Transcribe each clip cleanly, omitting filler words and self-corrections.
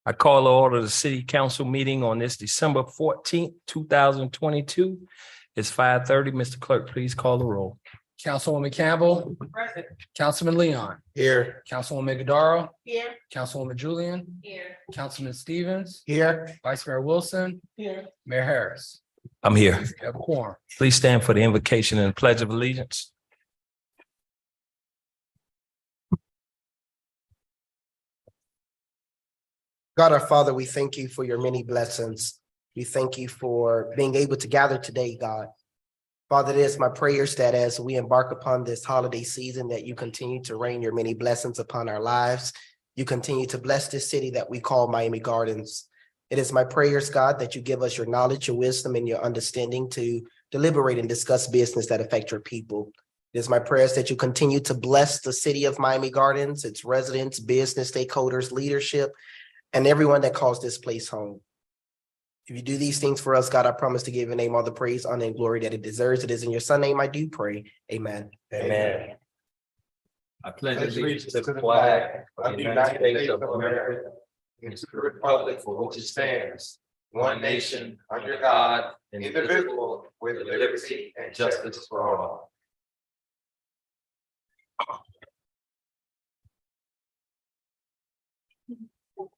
I call to order the city council meeting on this December 14th, 2022. It's 5:30. Mr. Clerk, please call the roll. Councilwoman Campbell. Present. Councilman Leon. Here. Councilwoman Godaro. Here. Councilwoman Julian. Here. Councilman Stevens. Here. Vice Mayor Wilson. Here. Mayor Harris. I'm here. We have a quorum. Please stand for the invocation and pledge of allegiance. God, our Father, we thank you for your many blessings. We thank you for being able to gather today, God. Father, it is my prayers that as we embark upon this holiday season, that you continue to rain your many blessings upon our lives. You continue to bless this city that we call Miami Gardens. It is my prayers, God, that you give us your knowledge, your wisdom, and your understanding to deliberate and discuss business that affect your people. It is my prayers that you continue to bless the city of Miami Gardens, its residents, business stakeholders, leadership, and everyone that calls this place home. If you do these things for us, God, I promise to give your name all the praise, honor, and glory that it deserves. It is in your son's name I do pray. Amen. Amen. I pledge allegiance to the flag of the United States of America and to the republic for which it stands, one nation, under God, indivisible, with liberty and justice for all.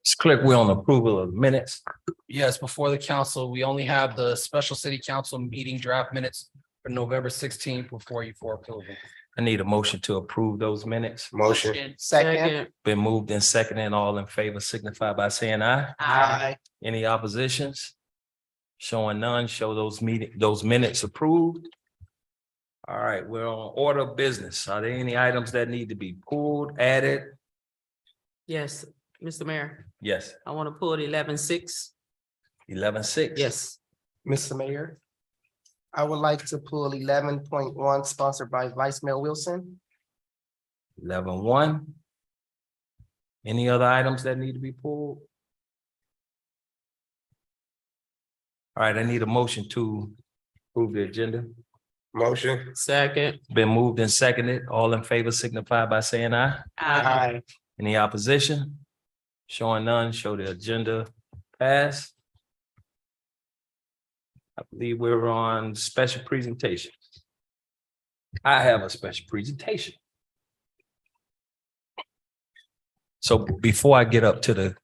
Mr. Clerk, we're on approval of minutes. Yes, before the council, we only have the special city council meeting draft minutes for November 16th before you for approval. I need a motion to approve those minutes. Motion. Second. Been moved and seconded. All in favor signify by saying aye. Aye. Any oppositions? Showing none, show those minutes approved. All right, we're on order of business. Are there any items that need to be pulled, added? Yes, Mr. Mayor, Yes, I want to pull it 11-6. 11-6. Yes. Mr. Mayor, I would like to pull 11.1 sponsored by Vice Mayor Wilson. 11-1. Any other items that need to be pulled? All right, I need a motion to approve the agenda. Motion. Second. Been moved and seconded. All in favor signify by saying aye. Aye. Any opposition? Showing none, show the agenda pass. I believe we're on special presentation. I have a special presentation. So before I get up to the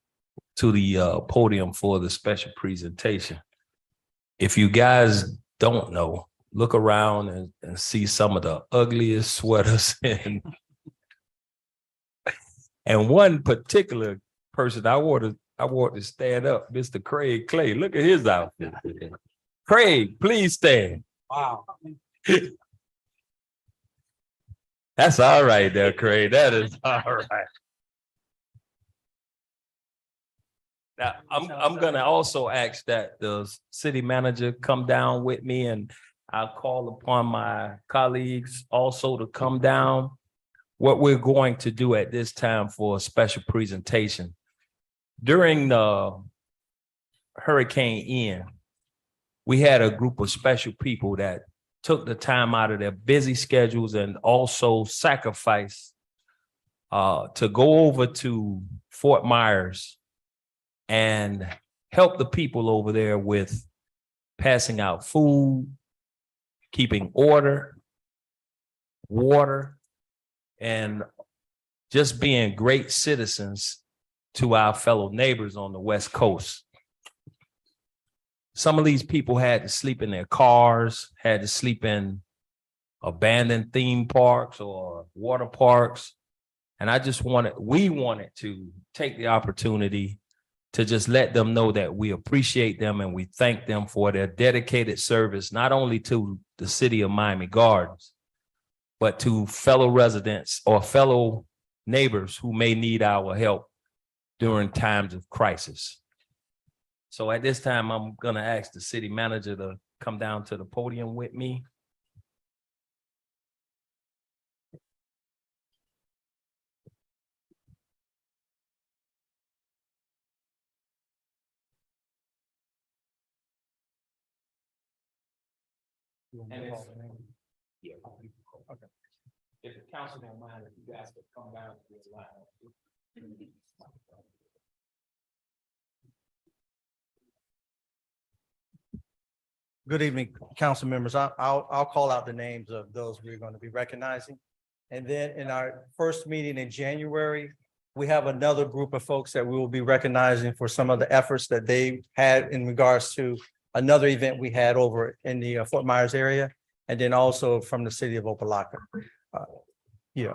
podium for the special presentation, if you guys don't know, look around and see some of the ugliest sweaters and one particular person I want to stand up, Mr. Craig Clay. Look at his outfit. Craig, please stand. Wow. That's all right there, Craig. That is all right. Now, I'm gonna also ask that the city manager come down with me, and I'll call upon my colleagues also to come down. What we're going to do at this time for a special presentation. During the Hurricane Ian, we had a group of special people that took the time out of their busy schedules and also sacrificed to go over to Fort Myers and help the people over there with passing out food, keeping order, water, and just being great citizens to our fellow neighbors on the West Coast. Some of these people had to sleep in their cars, had to sleep in abandoned theme parks or water parks. And we wanted to take the opportunity to just let them know that we appreciate them and we thank them for their dedicated service, not only to the city of Miami Gardens, but to fellow residents or fellow neighbors who may need our help during times of crisis. So at this time, I'm going to ask the city manager to come down to the podium with me. Yeah. Okay. If the council don't mind, if you guys could come down to the line. Good evening, council members. I'll call out the names of those we're going to be recognizing. And then in our first meeting in January, we have another group of folks that we will be recognizing for some of the efforts that they had in regards to another event we had over in the Fort Myers area, and then also from the city of Opelika. Yeah,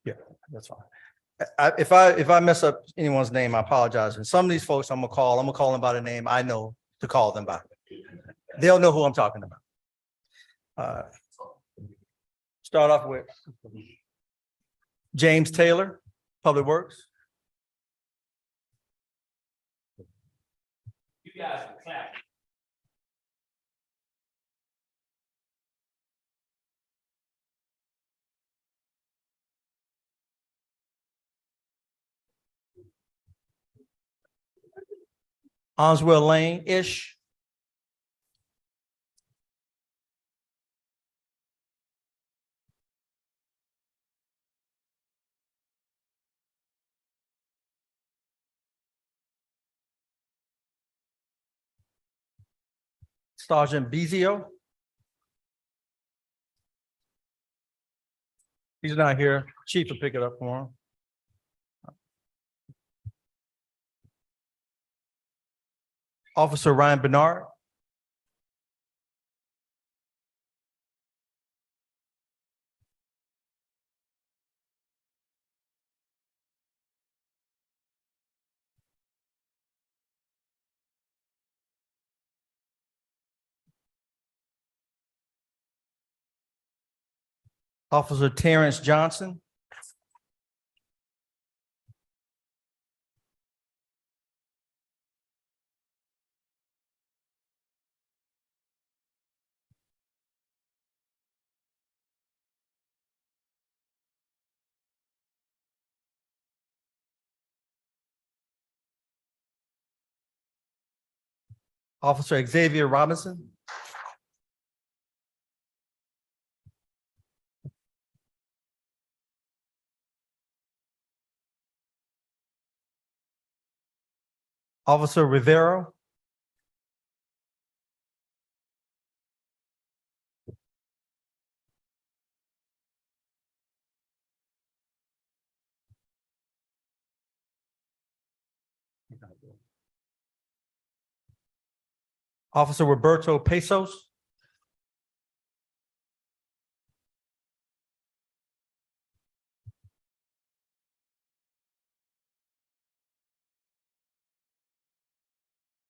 yeah, that's fine. If I mess up anyone's name, I apologize. And some of these folks I'm gonna call them by the name I know to call them by. They'll know who I'm talking about. Start off with James Taylor, Public Works. You guys can clap. Oswell Lane-ish. Sergeant Bezio. He's not here. Chief will pick it up for him. Officer Ryan Bernard. Officer Terrence Johnson. Officer Xavier Robinson. Officer Rivero. Officer Roberto Pesos.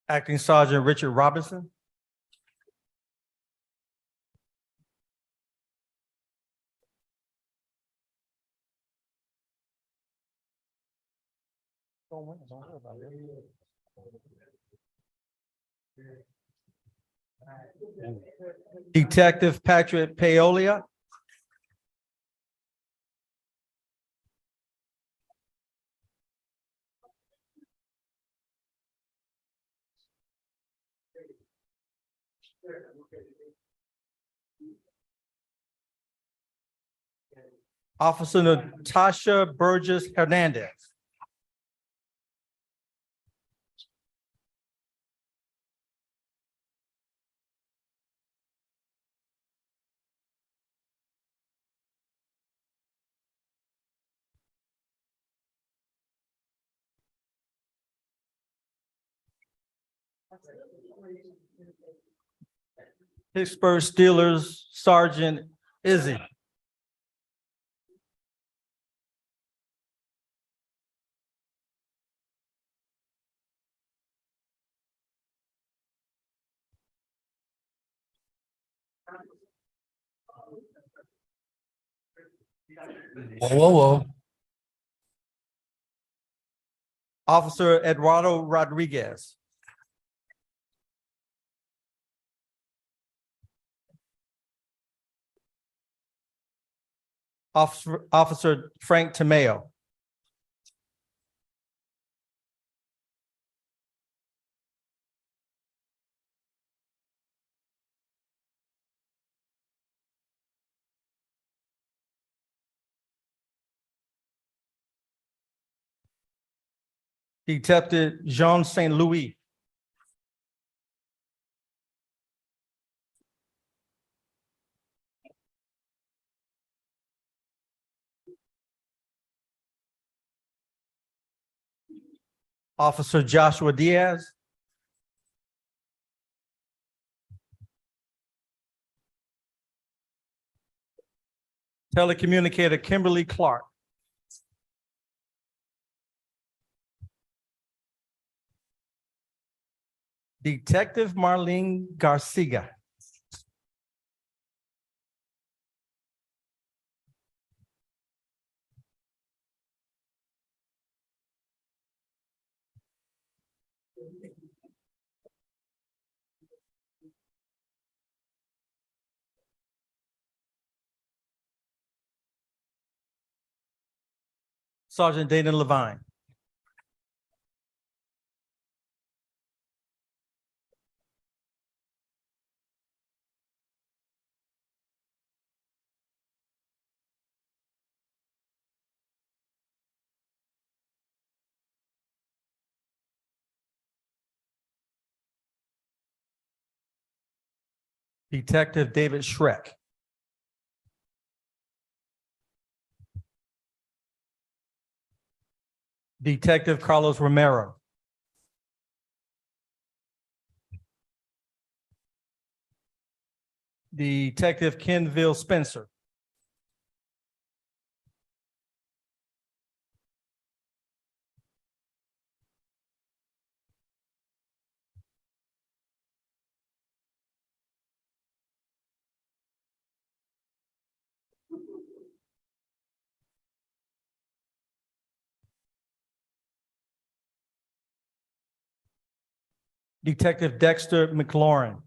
Acting Sergeant Richard Robinson. Detective Patrick Paolia. Officer Natasha Burgess Hernandez. Pittsburgh Steelers Sergeant Izzy. Whoa. Officer Eduardo Rodriguez. Officer Frank Tomeo. Detective Jean St. Louis. Officer Joshua Diaz. Telecommunicator Kimberly Clark. Detective Marlene Garcia. Sergeant Dana Levine. Detective David Schreck. Detective Carlos Romero. Detective Kenville Spencer. Detective Dexter McLaurin.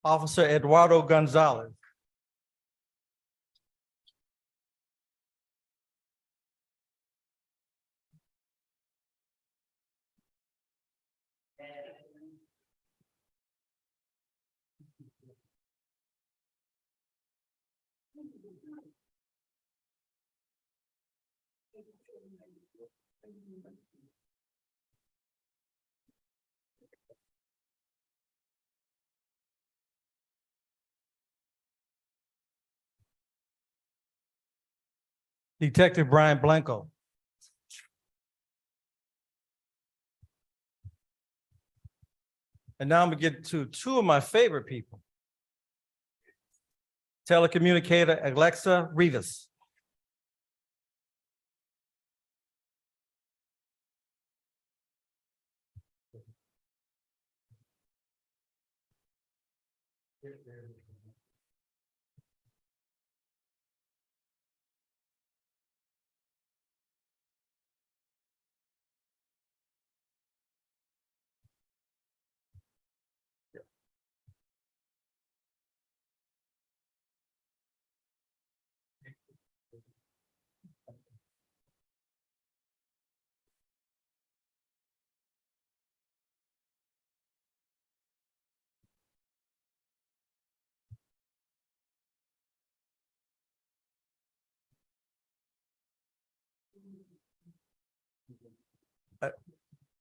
Officer Eduardo Gonzalez. Detective Brian Blanco. And now I'm gonna get to two of my favorite people. Telecommunicator Alexa Rivas.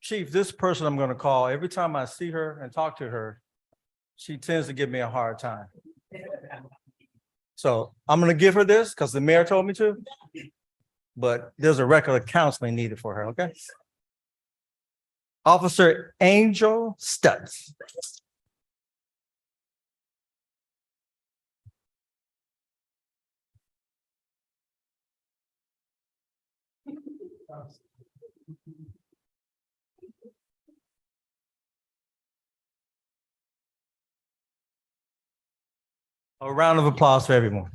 Chief, this person I'm gonna call, every time I see her and talk to her, she tends to give me a hard time. So I'm gonna give her this because the mayor told me to. But there's a record of counseling needed for her, okay? Officer Angel Stutz. A round of applause for everyone.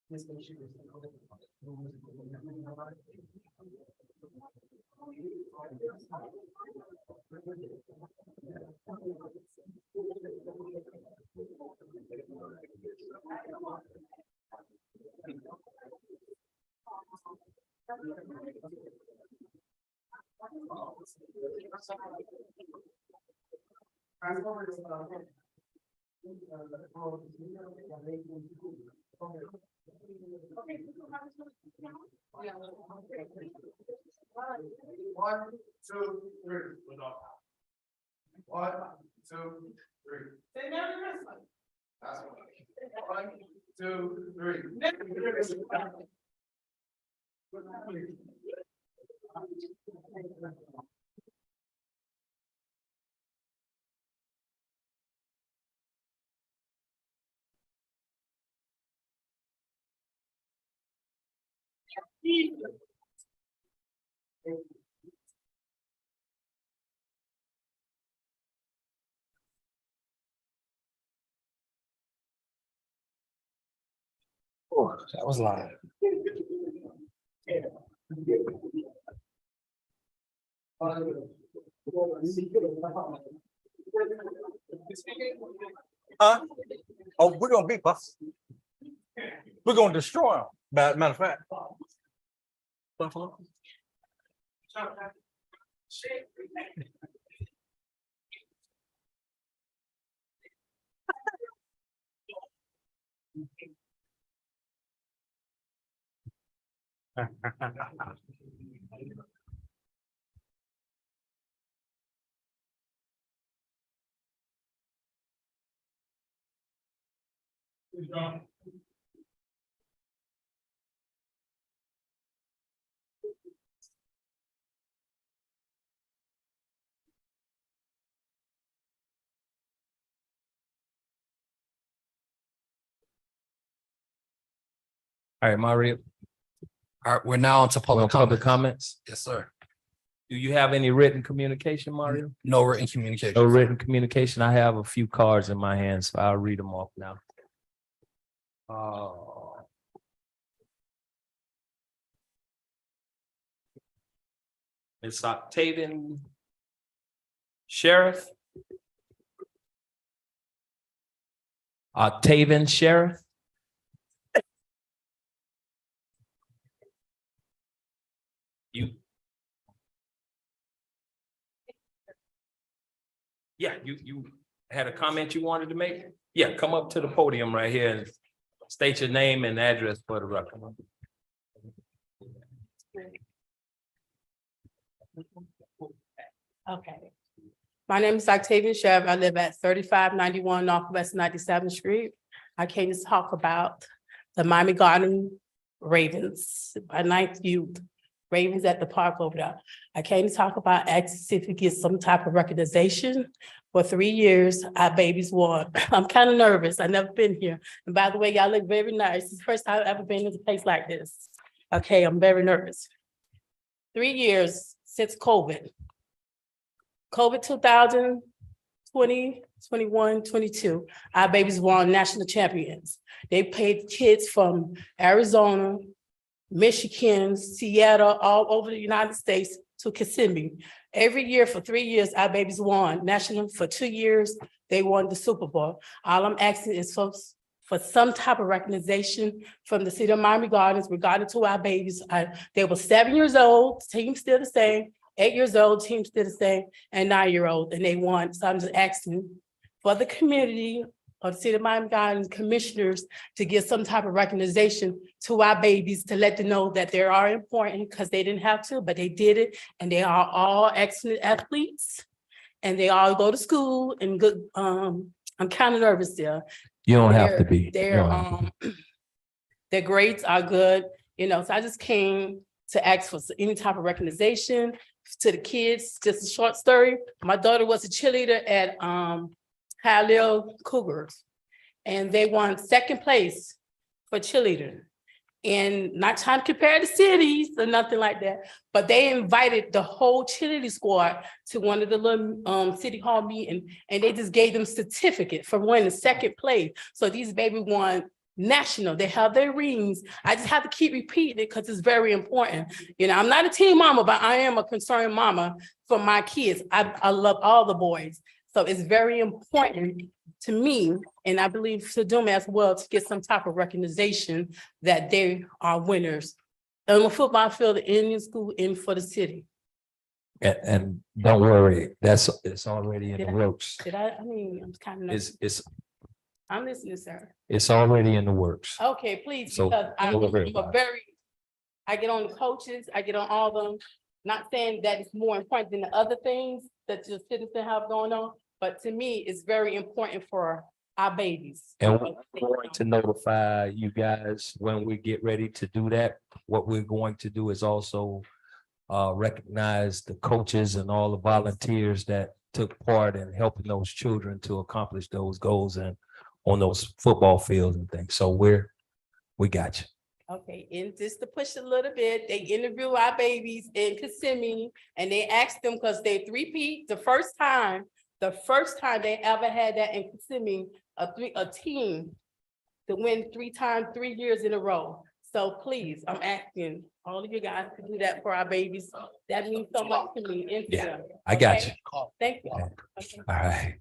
One, two, three. One, two, three. That's one, two, three. Oh, that was loud. Huh? Oh, we're gonna beat us. We're gonna destroy them. Matter of fact. Buffalo. All right, Mario, All right, we're now on to public public comments. comments. Yes, sir. Do you have any written communication, Mario? No written communication. No written communication. I have a few cards in my hands, so I'll read them off now. It's Octavian Sheriff. Octavian Sheriff. You. Yeah, you had a comment you wanted to make? Yeah, come up to the podium right here and state your name and address for the record. Okay. My name is Octavian Sheriff. I live at 3591 Northwest 97th Street. I came to talk about the Miami Garden Ravens, my ninth youth. Ravens at the park over there. I came to talk about asking if we get some type of recognition. For 3 years, our babies won. I'm kind of nervous. I've never been here. And by the way, y'all look very nice. It's the first time I've ever been in a place like this. Okay, I'm very nervous. 3 years since COVID. COVID 2020, 21, 22, our babies won national champions. They paid kids from Arizona, Michigan, Seattle, all over the United States to Kissimmee. Every year for 3 years, our babies won national. For 2 years, they won the Super Bowl. All I'm asking is for some type of recognition from the city of Miami Gardens regarding to our babies. They were 7 years old, team still the same, 8 years old, team still the same, and 9-year-old, and they won. So I'm just asking for the community of the city of Miami Gardens commissioners to give some type of recognition to our babies to let them know that they are important because they didn't have to, but they did it, and they are all excellent athletes, and they all go to school and good. I'm kind of nervous there. You don't have to be. You Their don't have to be. their grades are good, so I just came to ask for any type of recognition to the kids. Just a short story. My daughter was a cheerleader at Hialeah Cougars, and they won second place for cheerleader. And not trying to compare the cities or nothing like that, but they invited the whole cheerleading squad to one of the little city hall meeting, and they just gave them certificate for winning second place. So these babies won national. They have their rings. I just have to keep repeating it because it's very important. You know, I'm not a teen mama, but I am a concerned mama for my kids. I love all the boys. So it's very important to me, and I believe to them as well, to get some type of recognition that they are winners on the football field, in the school, and for the city. And don't worry, it's already in the works. Did I mean, I'm kind of, I'm listening, sir. It's already in the works. Okay, please, So, because I'm don't worry about it. I get on the coaches, I get on all them, not saying that it's more important than the other things that the citizens have going on, but to me, it's very important for our babies. And we're going to notify you guys when we get ready to do that. What we're going to do is also recognize the coaches and all the volunteers that took part in helping those children to accomplish those goals and on those football fields and things. So we got you. Okay, and just to push a little bit, they interview our babies in Kissimmee and they asked them, because they three-peat, the first time they ever had that in Kissimmee, a team to win 3 times, 3 years in a row. So please, I'm asking all of you guys to do that for our babies. That means so much to me. And to Yeah, them. I got Okay? you. Thank you. All Okay. right.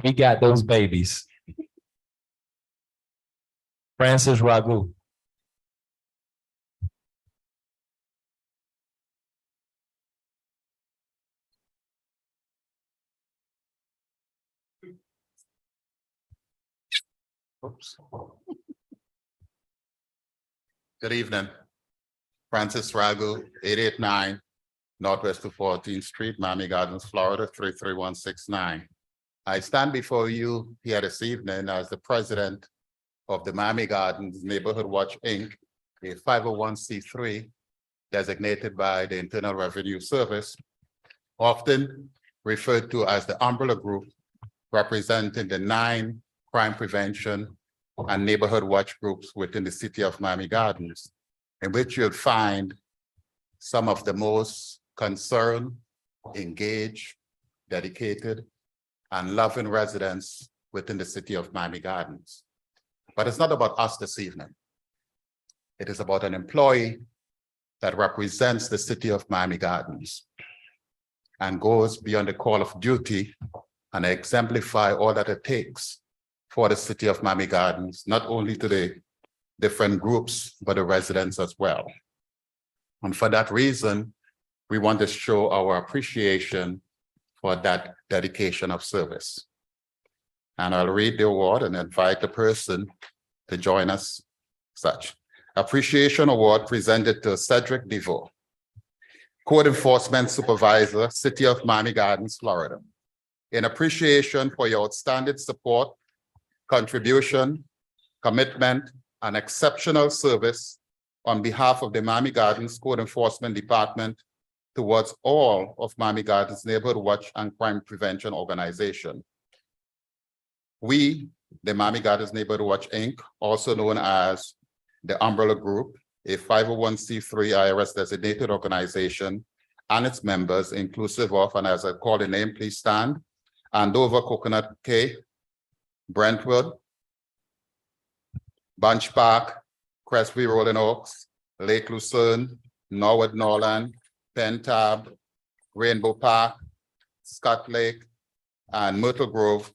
We got those babies. Francis Ragu. Oops. Good evening. Francis Ragu, 889 Northwest 214th Street, Miami Gardens, Florida, 33169. I stand before you here this evening as the president of the Miami Gardens Neighborhood Watch, Inc., a 501c3 designated by the Internal Revenue Service, often referred to as the umbrella group, representing the 9 crime prevention and neighborhood watch groups within the city of Miami Gardens, in which you'll find some of the most concerned, engaged, dedicated, and loving residents within the city of Miami Gardens. But it's not about us this evening. It is about an employee that represents the city of Miami Gardens and goes beyond the call of duty and exemplify all that it takes for the city of Miami Gardens, not only to the different groups, but the residents as well. And for that reason, we want to show our appreciation for that dedication of service. And I'll read the award and invite the person to join us. Such appreciation award presented to Cedric DeVoe, Code Enforcement Supervisor, City of Miami Gardens, Florida, in appreciation for your outstanding support, contribution, commitment, and exceptional service on behalf of the Miami Gardens Code Enforcement Department towards all of Miami Gardens Neighborhood Watch and Crime Prevention Organization. We, the Miami Gardens Neighborhood Watch, Inc., also known as the Umbrella Group, a 501c3 IRS designated organization, and its members, inclusive of, and as I call the name, please stand, Andover Coconut Cay, Brentwood, Bunch Park, Crestview Rolling Oaks, Lake Lucerne, Norwood Norland, Penn Tab, Rainbow Park, Scott Lake, and Myrtle Grove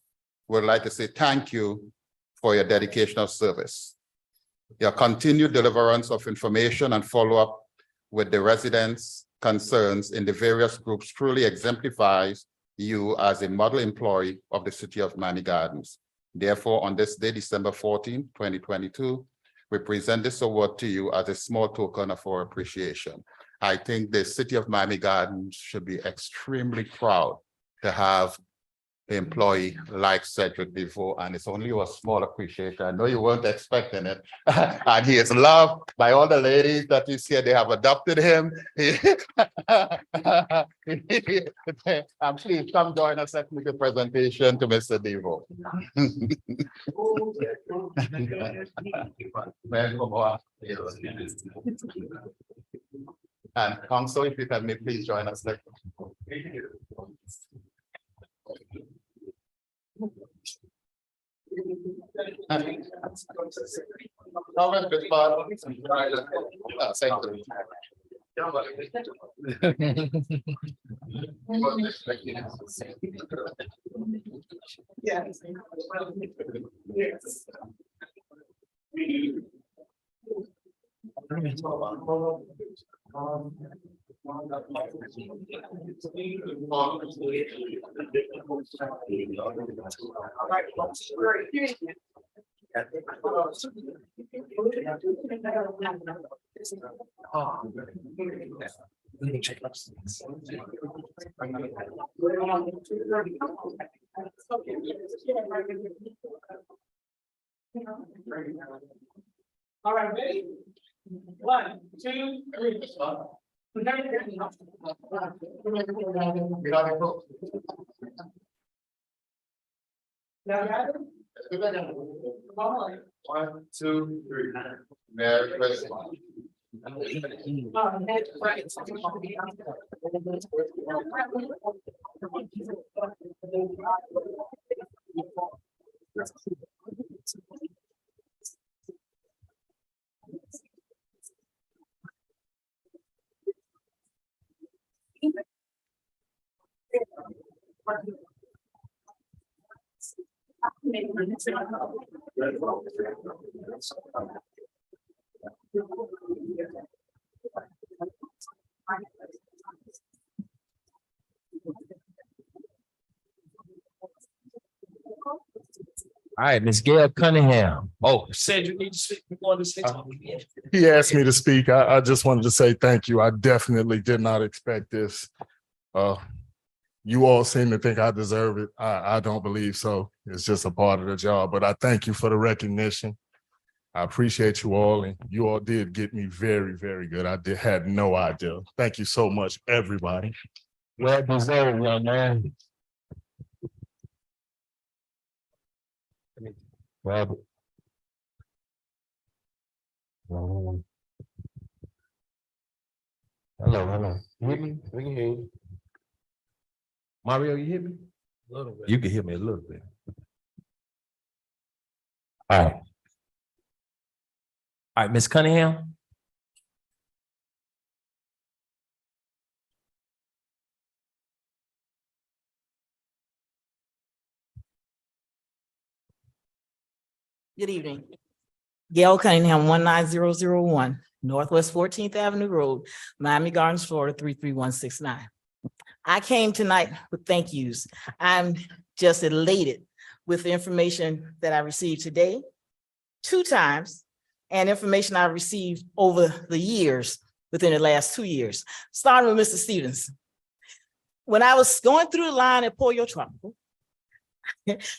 would like to say thank you for your dedication of service. Your continued deliverance of information and follow-up with the residents' concerns in the various groups truly exemplifies you as a model employee of the city of Miami Gardens. Therefore, on this day, December 14, 2022, we present this award to you as a small token of our appreciation. I think the city of Miami Gardens should be extremely proud to have an employee like Cedric DeVoe, and it's only a small appreciation. I know you weren't expecting it. And he is loved by all the ladies that you see. They have adopted him. And please come join us at the presentation to Mr. DeVoe. And council, if you can please join us. All right, ready? 1, 2, 3. One, two, three. Merry Christmas. All right, Ms. Gail Cunningham. Oh, said you need to speak. You want to say something? He asked me to speak. I just wanted to say thank you. I definitely did not expect this. You all seem to think I deserve it. I don't believe so. It's just a part of the job, but I thank you for the recognition. I appreciate you all, and you all did get me very, very good. Had no idea. Thank you so much, everybody. Well deserved, young man. Robert. Hello, hello. You hear me? We can hear you. Mario, you hear me? A little bit. You can hear me a little bit. All right. All right, Ms. Cunningham. Good evening. Gail Cunningham, 19001 Northwest 14th Avenue Road, Miami Gardens, Florida, 33169. I came tonight with thank yous. I'm just elated with the information that I received today, 2 times, and information I received over the years, within the last 2 years, starting with Mr. Stevens. When I was going through the line at Pollo Tropical,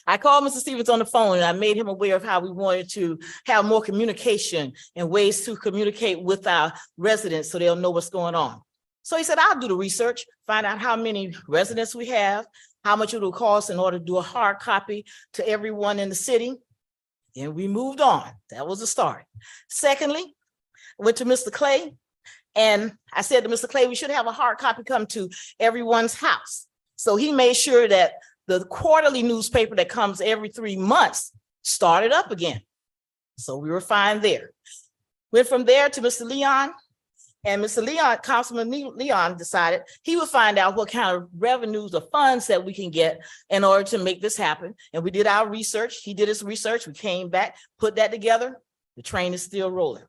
I called Mr. Stevens on the phone and I made him aware of how we wanted to have more communication and ways to communicate with our residents so they'll know what's going on. So he said, I'll do the research, find out how many residents we have, how much it will cost in order to do a hard copy to everyone in the city. And we moved on. That was the start. Secondly, went to Mr. Clay and I said to Mr. Clay, we should have a hard copy come to everyone's house. So he made sure that the quarterly newspaper that comes every 3 months started up again. So we were fine there. Went from there to Mr. Leon, and Mr. Leon, Councilman Leon decided he would find out what kind of revenues or funds that we can get in order to make this happen. And we did our research. He did his research. We came back, put that together. The train is still rolling.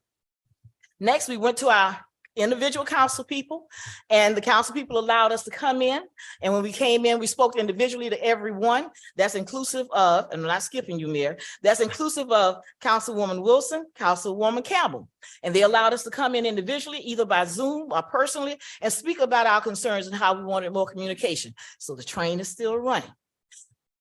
Next, we went to our individual council people, and the council people allowed us to come in. And when we came in, we spoke individually to everyone. That's inclusive of, and I'm not skipping you, Mayor, that's inclusive of Councilwoman Wilson, Councilwoman Campbell. And they allowed us to come in individually, either by Zoom or personally, and speak about our concerns and how we wanted more communication. So the train is still running.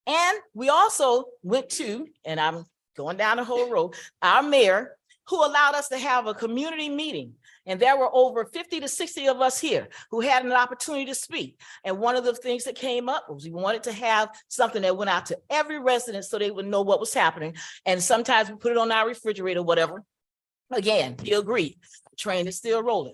And we also went to, and I'm going down the whole road, our mayor, who allowed us to have a community meeting. And there were over 50 to 60 of us here who had an opportunity to speak. And one of the things that came up was we wanted to have something that went out to every resident so they would know what was happening. And sometimes we put it on our refrigerator, whatever. Again, he agreed. The train is still rolling.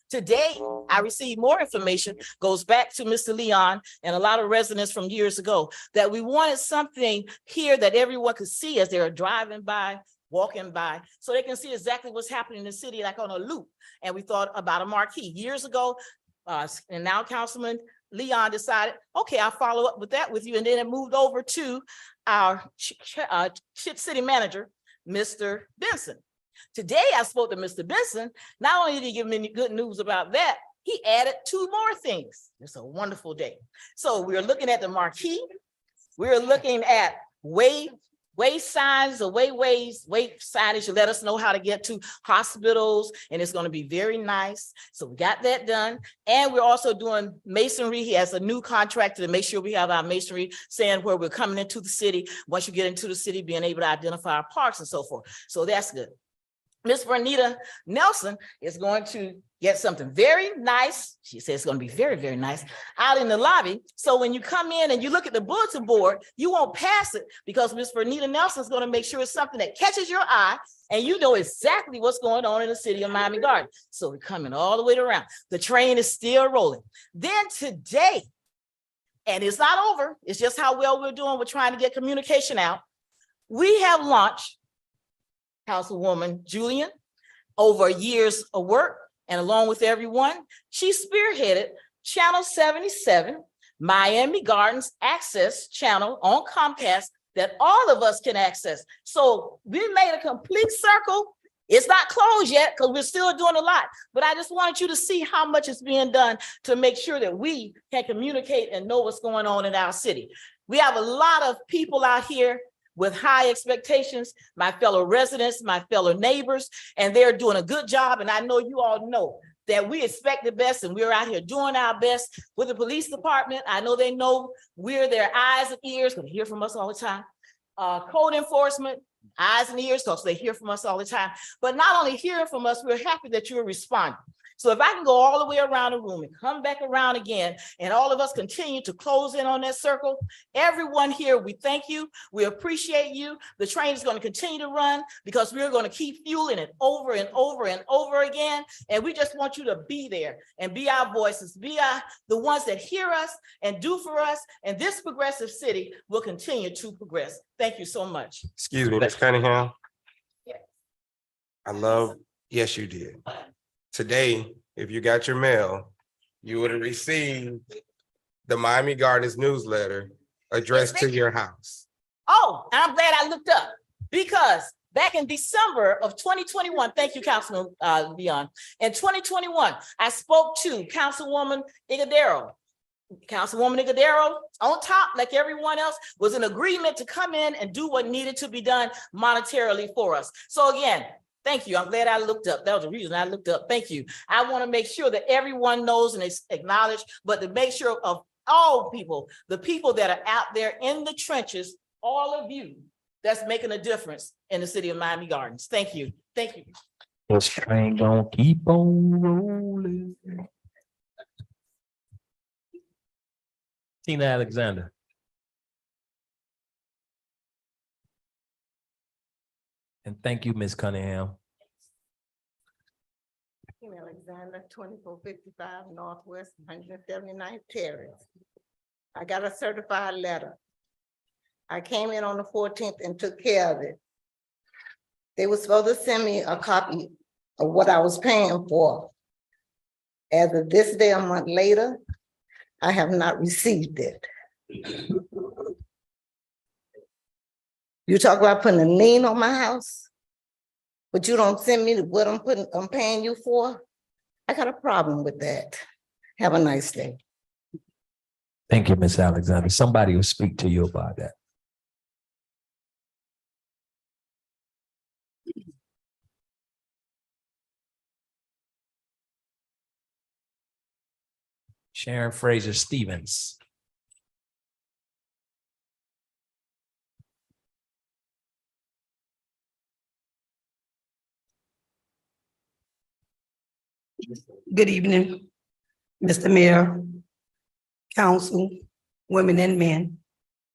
Today, I received more information, goes back to Mr. Leon and a lot of residents from years ago, that we wanted something here that everyone could see as they're driving by, walking by, so they can see exactly what's happening in the city, like on a loop. And we thought about a marquee years ago, and now Councilman Leon decided, okay, I'll follow up with that with you. And then it moved over to our city manager, Mr. Benson. Today, I spoke to Mr. Benson. Not only did he give me good news about that, he added 2 more things. It's a wonderful day. So we're looking at the marquee. We're looking at way signs, or way signage to let us know how to get to hospitals, and it's going to be very nice. So we got that done. And we're also doing masonry. He has a new contractor to make sure we have our masonry saying where we're coming into the city. Once you get into the city, being able to identify our parks and so forth. So that's good. Miss Bernita Nelson is going to get something very nice. She says it's going to be very, very nice out in the lobby. So when you come in and you look at the bulletin board, you won't pass it, because Miss Bernita Nelson is going to make sure it's something that catches your eye and you know exactly what's going on in the city of Miami Gardens. So we're coming all the way around. The train is still rolling. Then today, and it's not over, it's just how well we're doing. We're trying to get communication out. We have launched Councilwoman Julian over years of work, and along with everyone, she spearheaded Channel 77, Miami Gardens Access Channel on Comcast that all of us can access. So we made a complete circle. It's not closed yet because we're still doing a lot, but I just wanted you to see how much is being done to make sure that we can communicate and know what's going on in our city. We have a lot of people out here with high expectations, my fellow residents, my fellow neighbors, and they're doing a good job. And I know you all know that we expect the best, and we're out here doing our best with the police department. I know they know we're their eyes and ears, because they hear from us all the time. Code enforcement, eyes and ears, because they hear from us all the time. But not only hearing from us, we're happy that you're responding. So if I can go all the way around the room and come back around again, and all of us continue to close in on that circle, everyone here, we thank you. We appreciate you. The train is going to continue to run, because we're going to keep fueling it over and over and over again. And we just want you to be there and be our voices, be the ones that hear us and do for us. And this progressive city will continue to progress. Thank you so much. Excuse me, Ms. Cunningham. Yeah. Yes, you did. Today, if you got your mail, you would have received the Miami Gardens newsletter addressed to your house. Oh, and I'm glad I looked up, because back in December of 2021, thank you, Councilman Leon. In 2021, I spoke to Councilwoman Igudero. Councilwoman Igudero, on top, like everyone else, was in agreement to come in and do what needed to be done monetarily for us. So again, thank you. I'm glad I looked up. That was the reason I looked up. Thank you. I want to make sure that everyone knows and is acknowledged, but to make sure of all people, the people that are out there in the trenches, all of you, that's making a difference in the city of Miami Gardens. Thank you. Thank you. This train gonna keep on rolling. Tina Alexander. And thank you, Ms. Cunningham. Alexander, 2455 Northwest 179th Terrace. I got a certified letter. I came in on the 14th and took care of it. They were supposed to send me a copy of what I was paying for. As of this day, a month later, I have not received it. You talk about putting a lien on my house, but you don't send me what I'm paying you for. I got a problem with that. Have a nice day. Thank you, Ms. Alexander. Somebody will speak to you about that. Sharon Fraser Stevens. Good evening, Mr. Mayor, Council, women and men.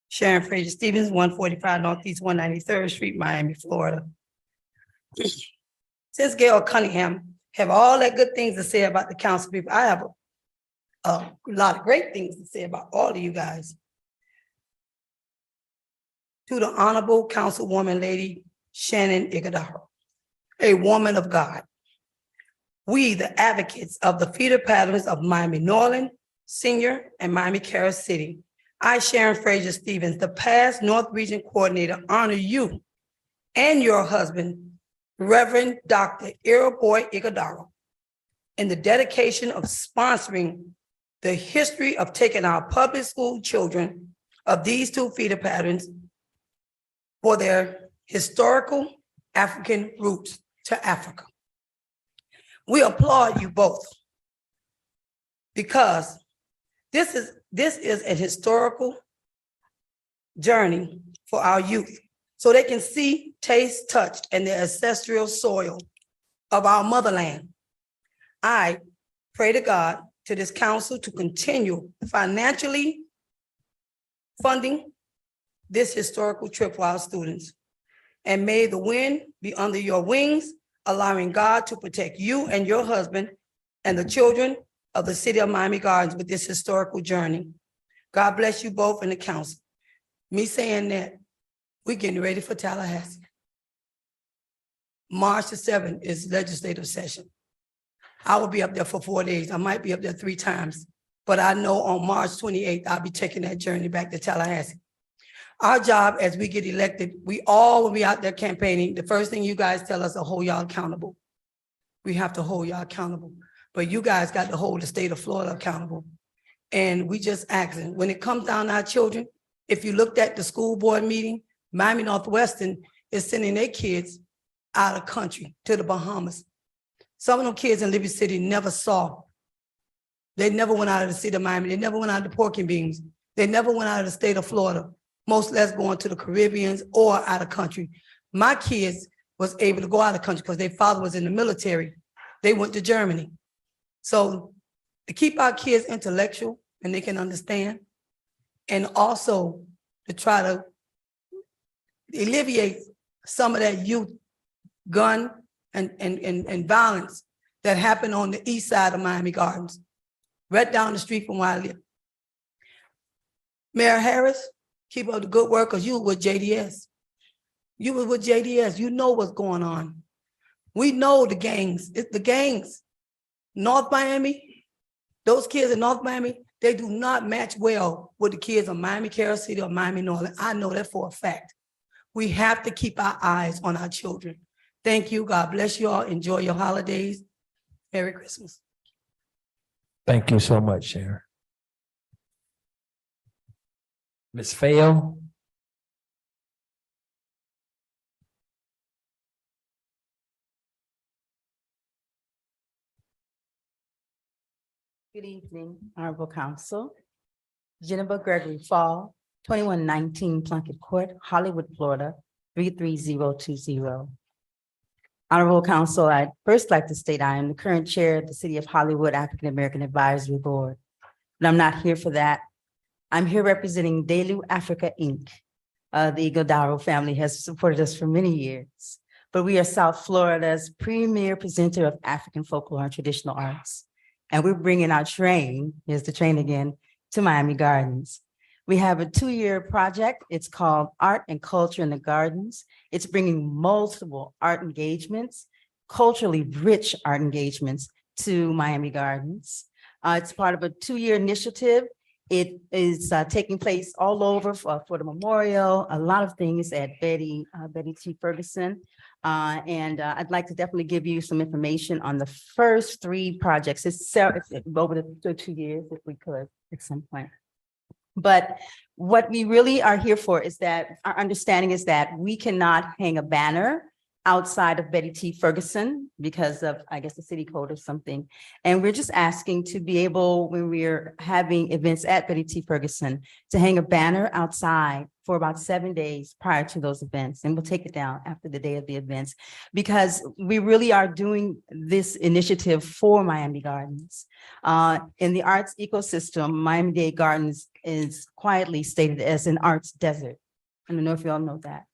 Sharon Fraser Stevens, 145 Northeast 193rd Street, Miami, Florida. Since Gail Cunningham have all that good things to say about the council people. I have a lot of great things to say about all of you guys. To the Honorable Councilwoman Lady Shannon Iguodaro, a woman of God. We, the advocates of the feeder patterns of Miami Norland, Senior, and Miami Carol City. I, Sharon Frazier Stevens, the past North Region Coordinator, honor you and your husband, Reverend Dr. Iraboy Iguodaro, in the dedication of sponsoring the history of taking our public school children of these two feeder patterns for their historical African roots to Africa. We applaud you both because this is a historical journey for our youth so they can see, taste, touch, and the ancestral soil of our motherland. I pray to God, to this council, to continue financially funding this historical trip for our students. And may the wind be under your wings, allowing God to protect you and your husband and the children of the city of Miami Gardens with this historical journey. God bless you both and the council. Me saying that, we're getting ready for Tallahassee. March the 7th is legislative session. I will be up there for 4 days. I might be up there 3 times, but I know on March 28th, I'll be taking that journey back to Tallahassee. Our job as we get elected, we all will be out there campaigning. The first thing you guys tell us is to hold y'all accountable. We have to hold y'all accountable, but you guys got to hold the state of Florida accountable. And we just asking, when it comes down to our children, if you looked at the school board meeting, Miami Northwestern is sending their kids out of country to the Bahamas. Some of them kids in Liberty City never saw. They never went out of the city of Miami. They never went out of the pork and beans. They never went out of the state of Florida, most less going to the Caribbean or out of country. My kids was able to go out of country because their father was in the military. They went to Germany. So to keep our kids intellectual and they can understand, and also to try to alleviate some of that youth gun and violence that happened on the east side of Miami Gardens, right down the street from where I live. Mayor Harris, keep up the good work because you were with JDS. You were with JDS. You know what's going on. We know the gangs. It's the gangs. North Miami, those kids in North Miami, they do not match well with the kids of Miami Carol City or Miami Norland. I know that for a fact. We have to keep our eyes on our children. Thank you. God bless you all. Enjoy your holidays. Merry Christmas. Thank you so much, Sharon. Ms. Fail. Good evening, Honorable Council. Jennifer Gregory Fall, 2119 Plunkett Court, Hollywood, Florida, 33020. Honorable Council, I'd first like to state I am the current chair of the City of Hollywood African American Advisory Board, but I'm not here for that. I'm here representing Delu Africa, Inc. The Iguodaro family has supported us for many years, but we are South Florida's premier presenter of African folklore and traditional arts. And we're bringing our train, here's the train again, to Miami Gardens. We have a 2-year project. It's called Art and Culture in the Gardens. It's bringing multiple art engagements, culturally rich art engagements to Miami Gardens. It's part of a 2-year initiative. It is taking place all over for the memorial, a lot of things at Betty T. Ferguson. I'd like to definitely give you some information on the first 3 projects. It's over the 2 years, if we could at some point. But what we really are here for is that our understanding is that we cannot hang a banner outside of Betty T. Ferguson because of, I guess, the city code or something. And we're just asking to be able, when we're having events at Betty T. Ferguson, to hang a banner outside for about 7 days prior to those events. And we'll take it down after the day of the events, because we really are doing this initiative for Miami Gardens. In the arts ecosystem, Miami-Dade Gardens is quietly stated as an arts desert. I don't know if you all know that.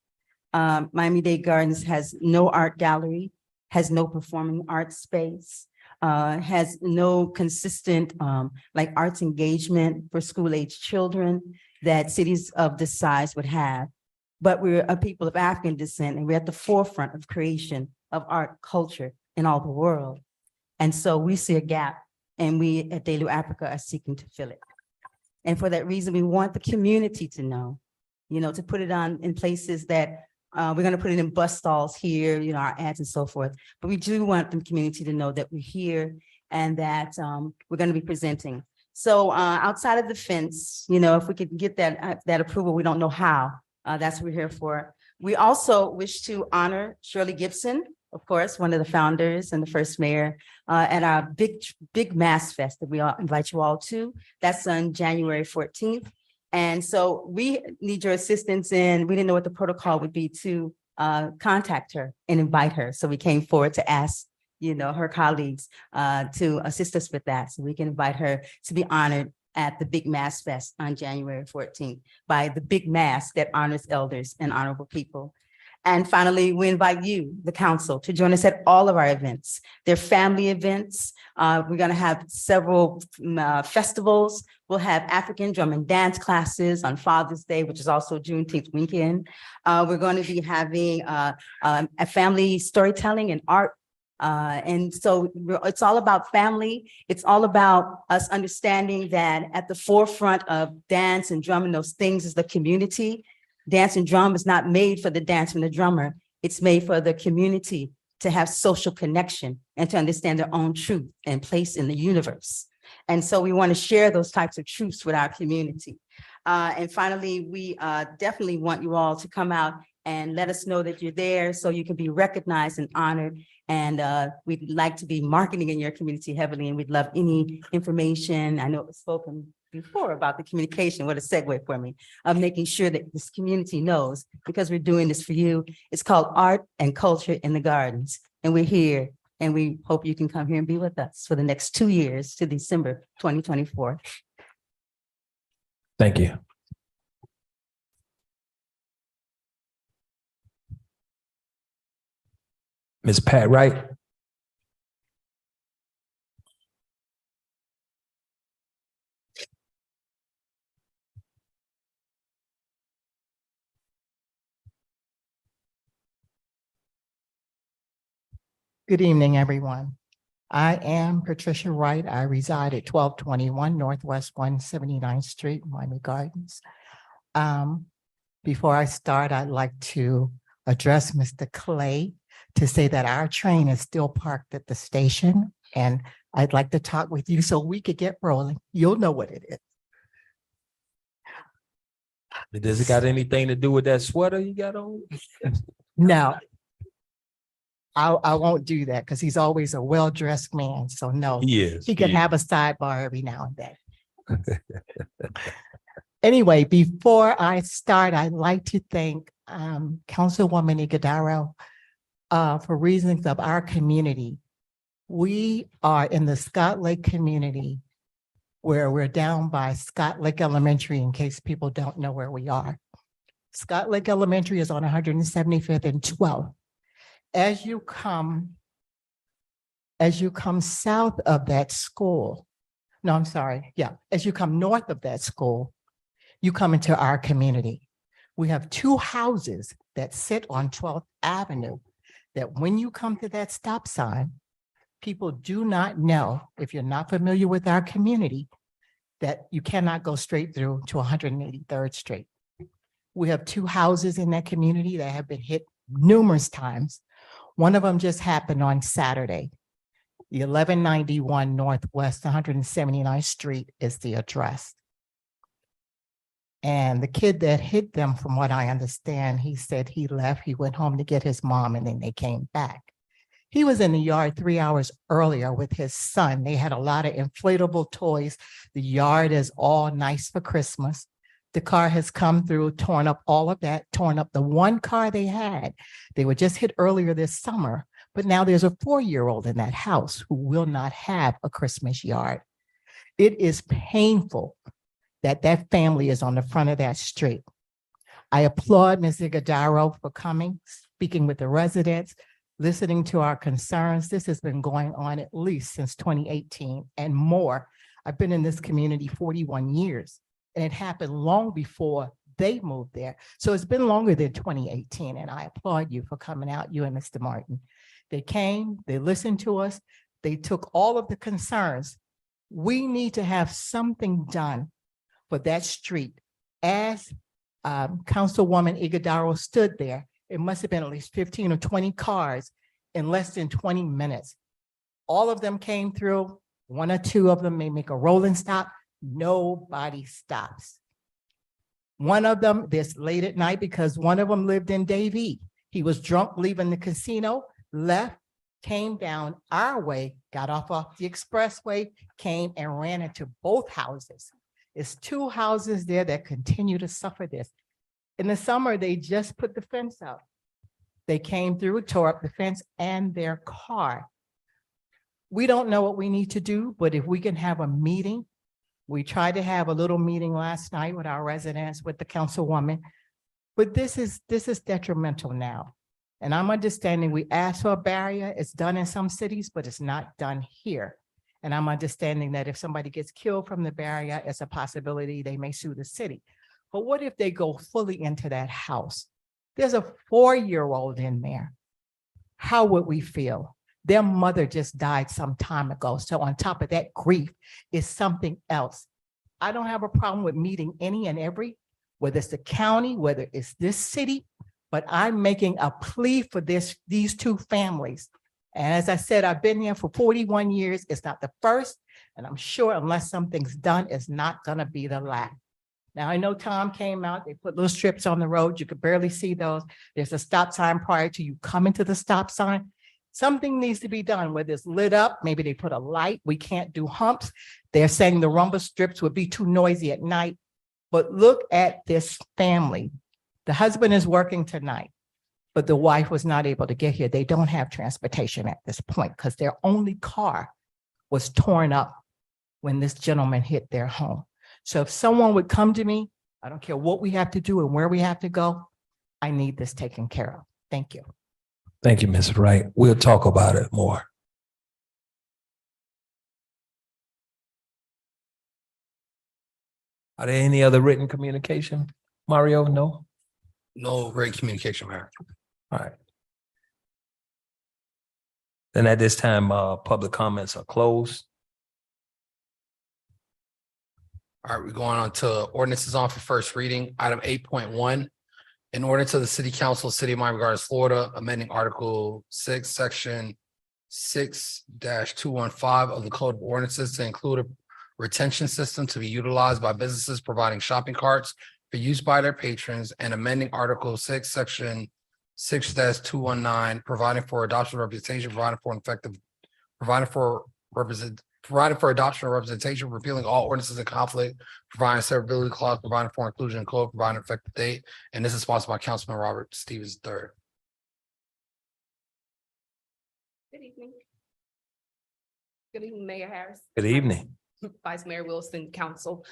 Miami-Dade Gardens has no art gallery, has no performing arts space, has no consistent like arts engagement for school-age children that cities of this size would have. But we're a people of African descent, and we're at the forefront of creation of art culture in all the world. And so we see a gap, and we at DeLu Africa are seeking to fill it. And for that reason, we want the community to know, to put it on in places that we're going to put it in bus stalls here, our ads and so forth. But we do want the community to know that we're here and that we're going to be presenting. So outside of the fence, if we could get that approval, we don't know how. That's what we're here for. We also wish to honor Shirley Gibson, of course, one of the founders and the first mayor, at our big Mass Fest that we all invite you all to. That's on January 14th. And so we need your assistance in, we didn't know what the protocol would be to contact her and invite her. So we came forward to ask, her colleagues to assist us with that. So we can invite her to be honored at the Big Mass Fest on January 14th by the Big Mass that honors elders and honorable people. And finally, we invite you, the council, to join us at all of our events. They're family events. We're going to have several festivals. We'll have African drum and dance classes on Father's Day, which is also Juneteenth weekend. We're going to be having a family storytelling and art. And so it's all about family. It's all about us understanding that at the forefront of dance and drum and those things is the community. Dance and drum is not made for the dancer and the drummer. It's made for the community to have social connection and to understand their own truth and place in the universe. And so we want to share those types of truths with our community. And finally, we definitely want you all to come out and let us know that you're there so you can be recognized and honored. And we'd like to be marketing in your community heavily, and we'd love any information. I know it was spoken before about the communication. What a segue for me of making sure that this community knows, because we're doing this for you. It's called Art and Culture in the Gardens. And we're here, and we hope you can come here and be with us for the next 2 years to December 2024. Thank you. Ms. Pat Wright. Good evening, everyone. I am Patricia Wright. I reside at 1221 Northwest 179th Street, Miami Gardens. Before I start, I'd like to address Mr. Clay to say that our train is still parked at the station, and I'd like to talk with you so we could get rolling. You'll know what it is. Does it got anything to do with that sweater you got on? No, I won't do that because he's always a well-dressed man. So no, he can have a sidebar every now and then. Anyway, before I start, I'd like to thank Councilwoman Ighodaro for reasons of our community. We are in the Scott Lake community where we're down by Scott Lake Elementary, in case people don't know where we are. Scott Lake Elementary is on 175th and 12th. As you come south of that school, no, I'm sorry. Yeah, as you come north of that school, you come into our community. We have two houses that sit on 12th Avenue that when you come to that stop sign, people do not know, if you're not familiar with our community, that you cannot go straight through to 183rd Street. We have two houses in that community that have been hit numerous times. One of them just happened on Saturday. The 1191 Northwest 179th Street is the address. And the kid that hit them, from what I understand, he said he left, he went home to get his mom, and then they came back. He was in the yard 3 hours earlier with his son. They had a lot of inflatable toys. The yard is all nice for Christmas. The car has come through, torn up all of that, torn up the one car they had. They were just hit earlier this summer, but now there's a 4-year-old in that house who will not have a Christmas yard. It is painful that that family is on the front of that street. I applaud Ms. Ighodaro for coming, speaking with the residents, listening to our concerns. This has been going on at least since 2018 and more. I've been in this community 41 years, and it happened long before they moved there. So it's been longer than 2018, and I applaud you for coming out, you and Mr. Martin. They came, they listened to us, they took all of the concerns. We need to have something done for that street. As Councilwoman Iguodaro stood there, it must have been at least 15 or 20 cars in less than 20 minutes. All of them came through. One or two of them may make a rolling stop. Nobody stops. One of them, this late at night, because one of them lived in Davie. He was drunk leaving the casino, left, came down our way, got off the expressway, came and ran into both houses. It's two houses there that continue to suffer this. In the summer, they just put the fence up. They came through, tore up the fence and their car. We don't know what we need to do, but if we can have a meeting, we tried to have a little meeting last night with our residents, with the councilwoman, but this is detrimental now. And I'm understanding we asked for a barrier. It's done in some cities, but it's not done here. And I'm understanding that if somebody gets killed from the barrier, it's a possibility they may sue the city. But what if they go fully into that house? There's a 4-year-old in there. How would we feel? Their mother just died some time ago. So on top of that, grief is something else. I don't have a problem with meeting any and every, whether it's the county, whether it's this city, but I'm making a plea for these two families. And as I said, I've been here for 41 years. It's not the first, and I'm sure unless something's done, it's not gonna be the last. Now, I know Tom came out, they put little strips on the road. You could barely see those. There's a stop sign prior to you coming to the stop sign. Something needs to be done, whether it's lit up, maybe they put a light. We can't do humps. They're saying the rumble strips would be too noisy at night. But look at this family. The husband is working tonight, but the wife was not able to get here. They don't have transportation at this point because their only car was torn up when this gentleman hit their home. So if someone would come to me, I don't care what we have to do and where we have to go, I need this taken care of. Thank you. Thank you, Ms. Wright. We'll talk about it more. Are there any other written communication? Mario, no? No written communication, Mayor. All right. Then at this time, public comments are closed. All right, we're going on to ordinances on for first reading. Item 8.1. In order to the City Council, City of Miami Gardens, Florida, amending Article 6, Section 6-215 of the Code of Ordinances to include a retention system to be utilized by businesses providing shopping carts for use by their patrons, and amending Article 6, Section 6-219, providing for adoption of representation, providing for adoption of representation, repealing all ordinances in conflict, providing severability clause, providing for inclusion in code, providing effective date. And this is sponsored by Councilman Robert Stevens III. Good evening. Good evening, Mayor Harris. Good evening. Vice Mayor Wilson, Council.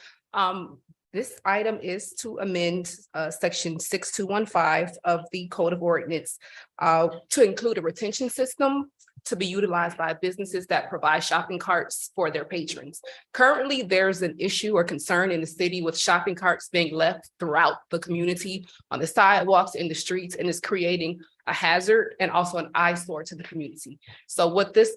This item is to amend Section 6215 of the Code of Ordinance to include a retention system to be utilized by businesses that provide shopping carts for their patrons. Currently, there's an issue or concern in the city with shopping carts being left throughout the community on the sidewalks, in the streets, and is creating a hazard and also an eyesore to the community. So what this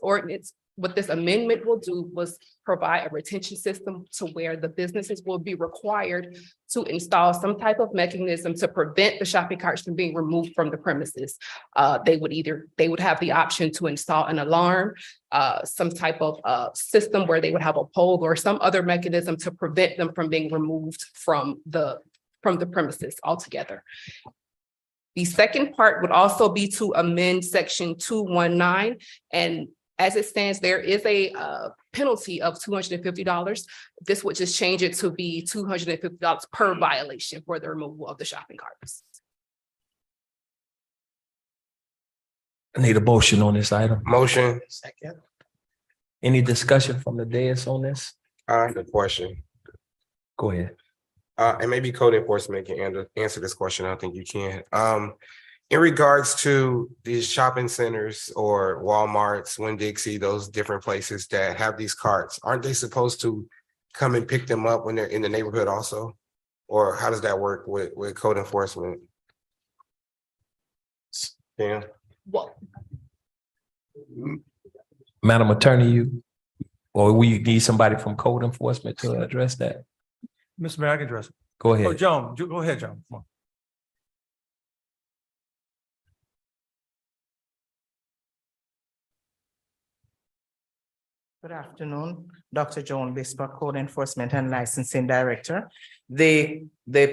amendment will do was provide a retention system to where the businesses will be required to install some type of mechanism to prevent the shopping carts from being removed from the premises. They would have the option to install an alarm, some type of system where they would have a pole or some other mechanism to prevent them from being removed from the premises altogether. The second part would also be to amend Section 219, and as it stands, there is a penalty of $250. This would just change it to be $250 per violation for the removal of the shopping carts. I need a motion on this item. Motion. Second. Any discussion from the dais on this? I have a question. Go ahead. And maybe code enforcement can answer this question. I think you can. In regards to these shopping centers or Walmarts, Winn-Dixie, those different places that have these carts, aren't they supposed to come and pick them up when they're in the neighborhood also? Or how does that work with code enforcement? Yeah. Well, Madam Attorney, or we need somebody from code enforcement to address that? Mr. Mayor, I can address it. Go Oh, ahead. Joan, go ahead, Joan. Come on. Good afternoon, Dr. Joan Bispa, Code Enforcement and Licensing Director. The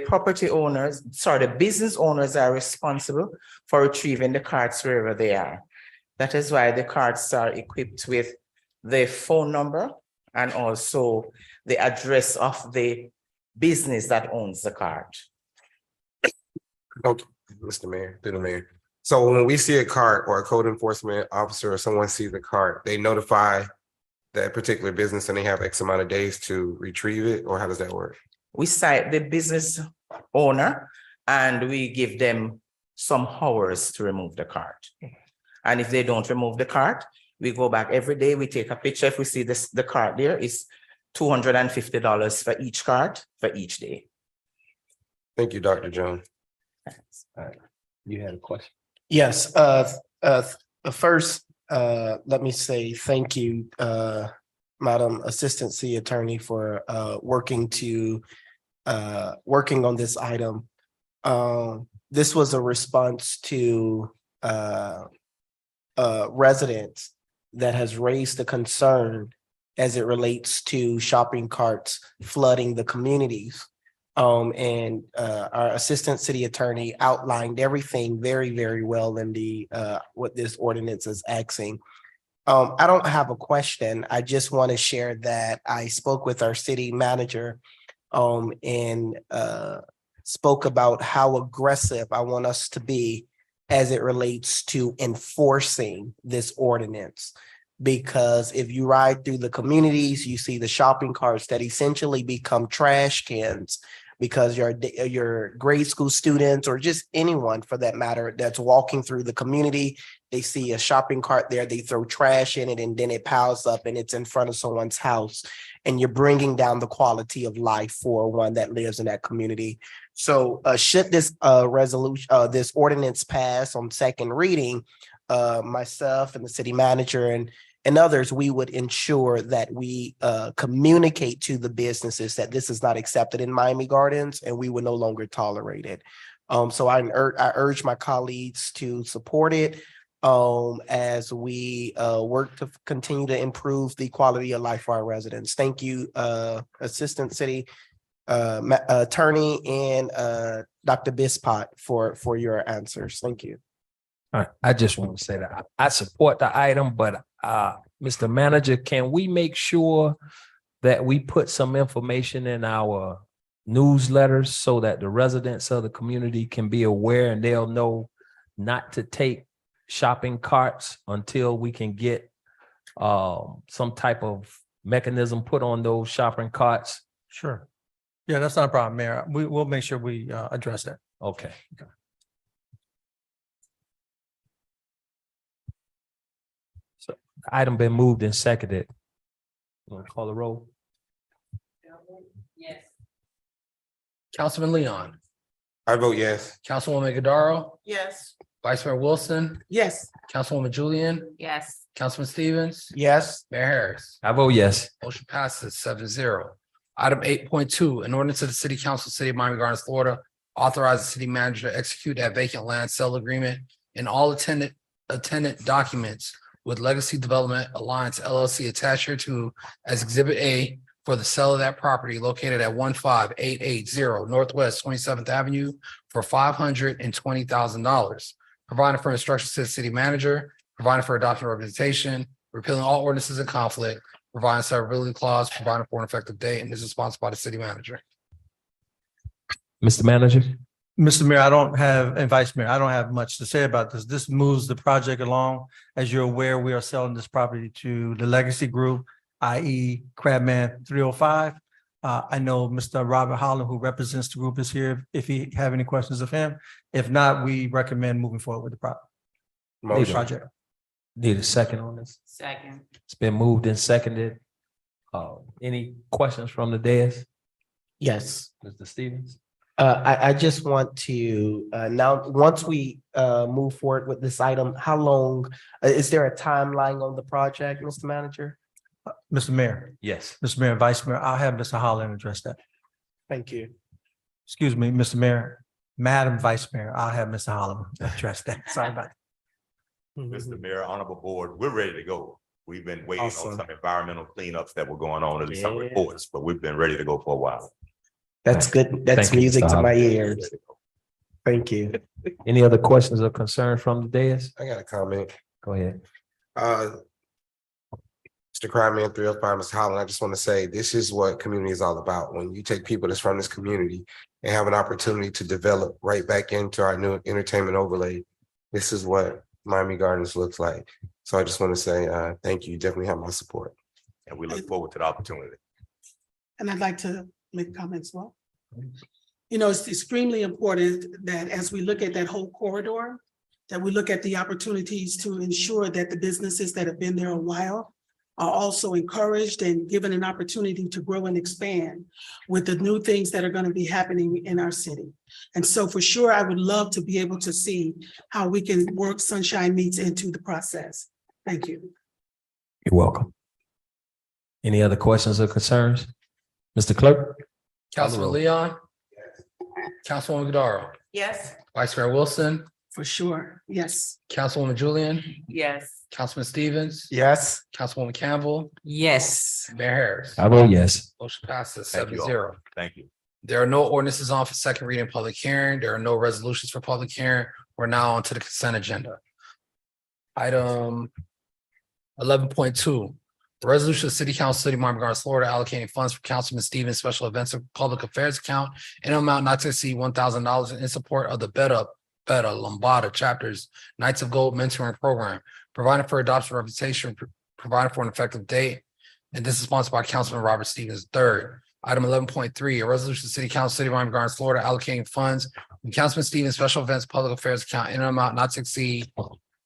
property owners, sorry, the business owners are responsible for retrieving the carts wherever they are. That is why the carts are equipped with the phone number and also the address of the business that owns the cart. Okay, Mr. Mayor, through the mayor. So when we see a cart or a code enforcement officer or someone sees a cart, they notify that particular business and they have X amount of days to retrieve it, or how does that work? We cite the business owner and we give them some hours to remove the cart. And if they don't remove the cart, we go back every day, we take a picture. If we see the cart there, it's $250 for each cart for each day. Thank you, Dr. Jones. You had a question? Yes, first, let me say thank you, Madam Assistant City Attorney, for working on this item. This was a response to residents that has raised a concern as it relates to shopping carts flooding the communities. And our Assistant City Attorney outlined everything very, very well in the what this ordinance is asking. I don't have a question. I just want to share that I spoke with our city manager and spoke about how aggressive I want us to be as it relates to enforcing this ordinance. Because if you ride through the communities, you see the shopping carts that essentially become trash cans, because your grade school students, or just anyone for that matter, that's walking through the community, they see a shopping cart there, they throw trash in it, and then it piles up and it's in front of someone's house. And you're bringing down the quality of life for one that lives in that community. So should this this ordinance pass on second reading, myself and the city manager and others, we would ensure that we communicate to the businesses that this is not accepted in Miami Gardens and we would no longer tolerate it. So I urge my colleagues to support it as we work to continue to improve the quality of life for our residents. Thank you, Assistant City Attorney and Dr. Bispot for your answers. Thank you. All right, I just want to say that I support the item, but Mr. Manager, can we make sure that we put some information in our newsletters so that the residents of the community can be aware and they'll know not to take shopping carts until we can get some type of mechanism put on those shopping carts? Sure. Yeah, that's not a problem, Mayor. We'll make sure we address that. Okay. So item been moved and seconded. Want to call the roll? Yes. Councilman Leon, I vote yes. Councilwoman Godaro, Yes. Vice Mayor Wilson, Yes. Councilwoman Julian, yes. Councilman Stevens, Yes. Mayor Harris. I vote yes. Motion passes 7-0. Item 8.2, an ordinance of the City Council, City of Miami Gardens, Florida, authorize the city manager to execute that vacant land sale agreement and all attendant documents with Legacy Development Alliance LLC attached here to as Exhibit A for the sale of that property located at 15880 Northwest 27th Avenue for $520,000. Providing for instructions to the city manager, providing for adoption of representation, repealing all ordinances in conflict, providing severability clause, providing for an effective date, and this is sponsored by the city manager. Mr. Manager? Mr. Mayor, and Vice Mayor, I don't have much to say about this. This moves the project along. As you're aware, we are selling this property to the Legacy Group, i.e. Crabman 305. I know Mr. Robert Holland, who represents the group, is here if you have any questions of him. If not, we recommend moving forward with the Motion. project. Need a second on this? Second. It's been moved and seconded. Any questions from the dais? Yes. Mr. Stevens? I just want to, now, once we, move forward with this item, how long, is there a timeline on the project, Mr. Manager? Mr. Mayor, Yes. Mr. Mayor, and Vice Mayor, I'll have Mr. Holland address that. Thank you. Excuse me, Mr. Mayor, Madam Vice Mayor, I'll have Mr. Holland address that. Sorry about that. Mr. Mayor, honorable board, we're ready to go. We've been waiting on Awesome. some environmental cleanups that were going on, at least some Yeah. reports, but we've been ready to go for a while. That's good. That's Thank you, music Mr. to my Holland. ears. Thank you. Any other questions or concerns from the dais? I got a comment. Go ahead. Mr. Crime 305, Mr. Holland, I just want to say, this is what community is all about. When you take people that's from this community and have an opportunity to develop right back into our new entertainment overlay, this is what Miami Gardens looks like. So I just want to say, thank you. You definitely have my support. And we look forward to the opportunity. And I'd like to make comments as well. You know, it's extremely important that as we look at that whole corridor, that we look at the opportunities to ensure that the businesses that have been there a while are also encouraged and given an opportunity to grow and expand with the new things that are going to be happening in our city. And so for sure, I would love to be able to see how we can work Sunshine Meats into the process. Thank you. You're welcome. Any other questions or concerns? Mr. Clerk? Councilman Leon. Councilwoman Godaro. Yes. Vice Mayor Wilson, For sure. Yes. Councilwoman Julian, Yes. Councilman Stevens, Yes. Councilwoman Campbell, Yes. Mayor Harris. I vote yes. Motion passes Thank you all. 7-0. Thank you. There are no ordinances on for second reading and public hearing. There are no resolutions for public hearing. We're now on to the consent agenda. Item 11.2, the resolution of City Council, City of Miami Gardens, Florida, allocating funds for Councilman Stevens Special Events and Public Affairs account in an amount not to exceed $1,000 in support of the Beta Lombada Chapters Knights of Gold Mentoring Program, providing for adoption reputation, providing for an effective date. And this is sponsored by Councilman Robert Stevens III. Item 11.3, a resolution of City Council, City of Miami Gardens, Florida, allocating funds from Councilman Stevens Special Events Public Affairs account in an amount not to exceed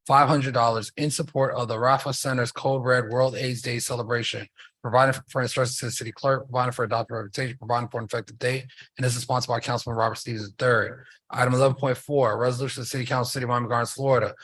$500 in support of the Rafa Center's Code Red World AIDS Day celebration, providing for instructions to the city clerk, providing for adopted reputation, providing for an effective date, and this is sponsored by Councilman Robert Stevens III. Item 11.4, a resolution of the City Council, City of Miami Gardens, Florida,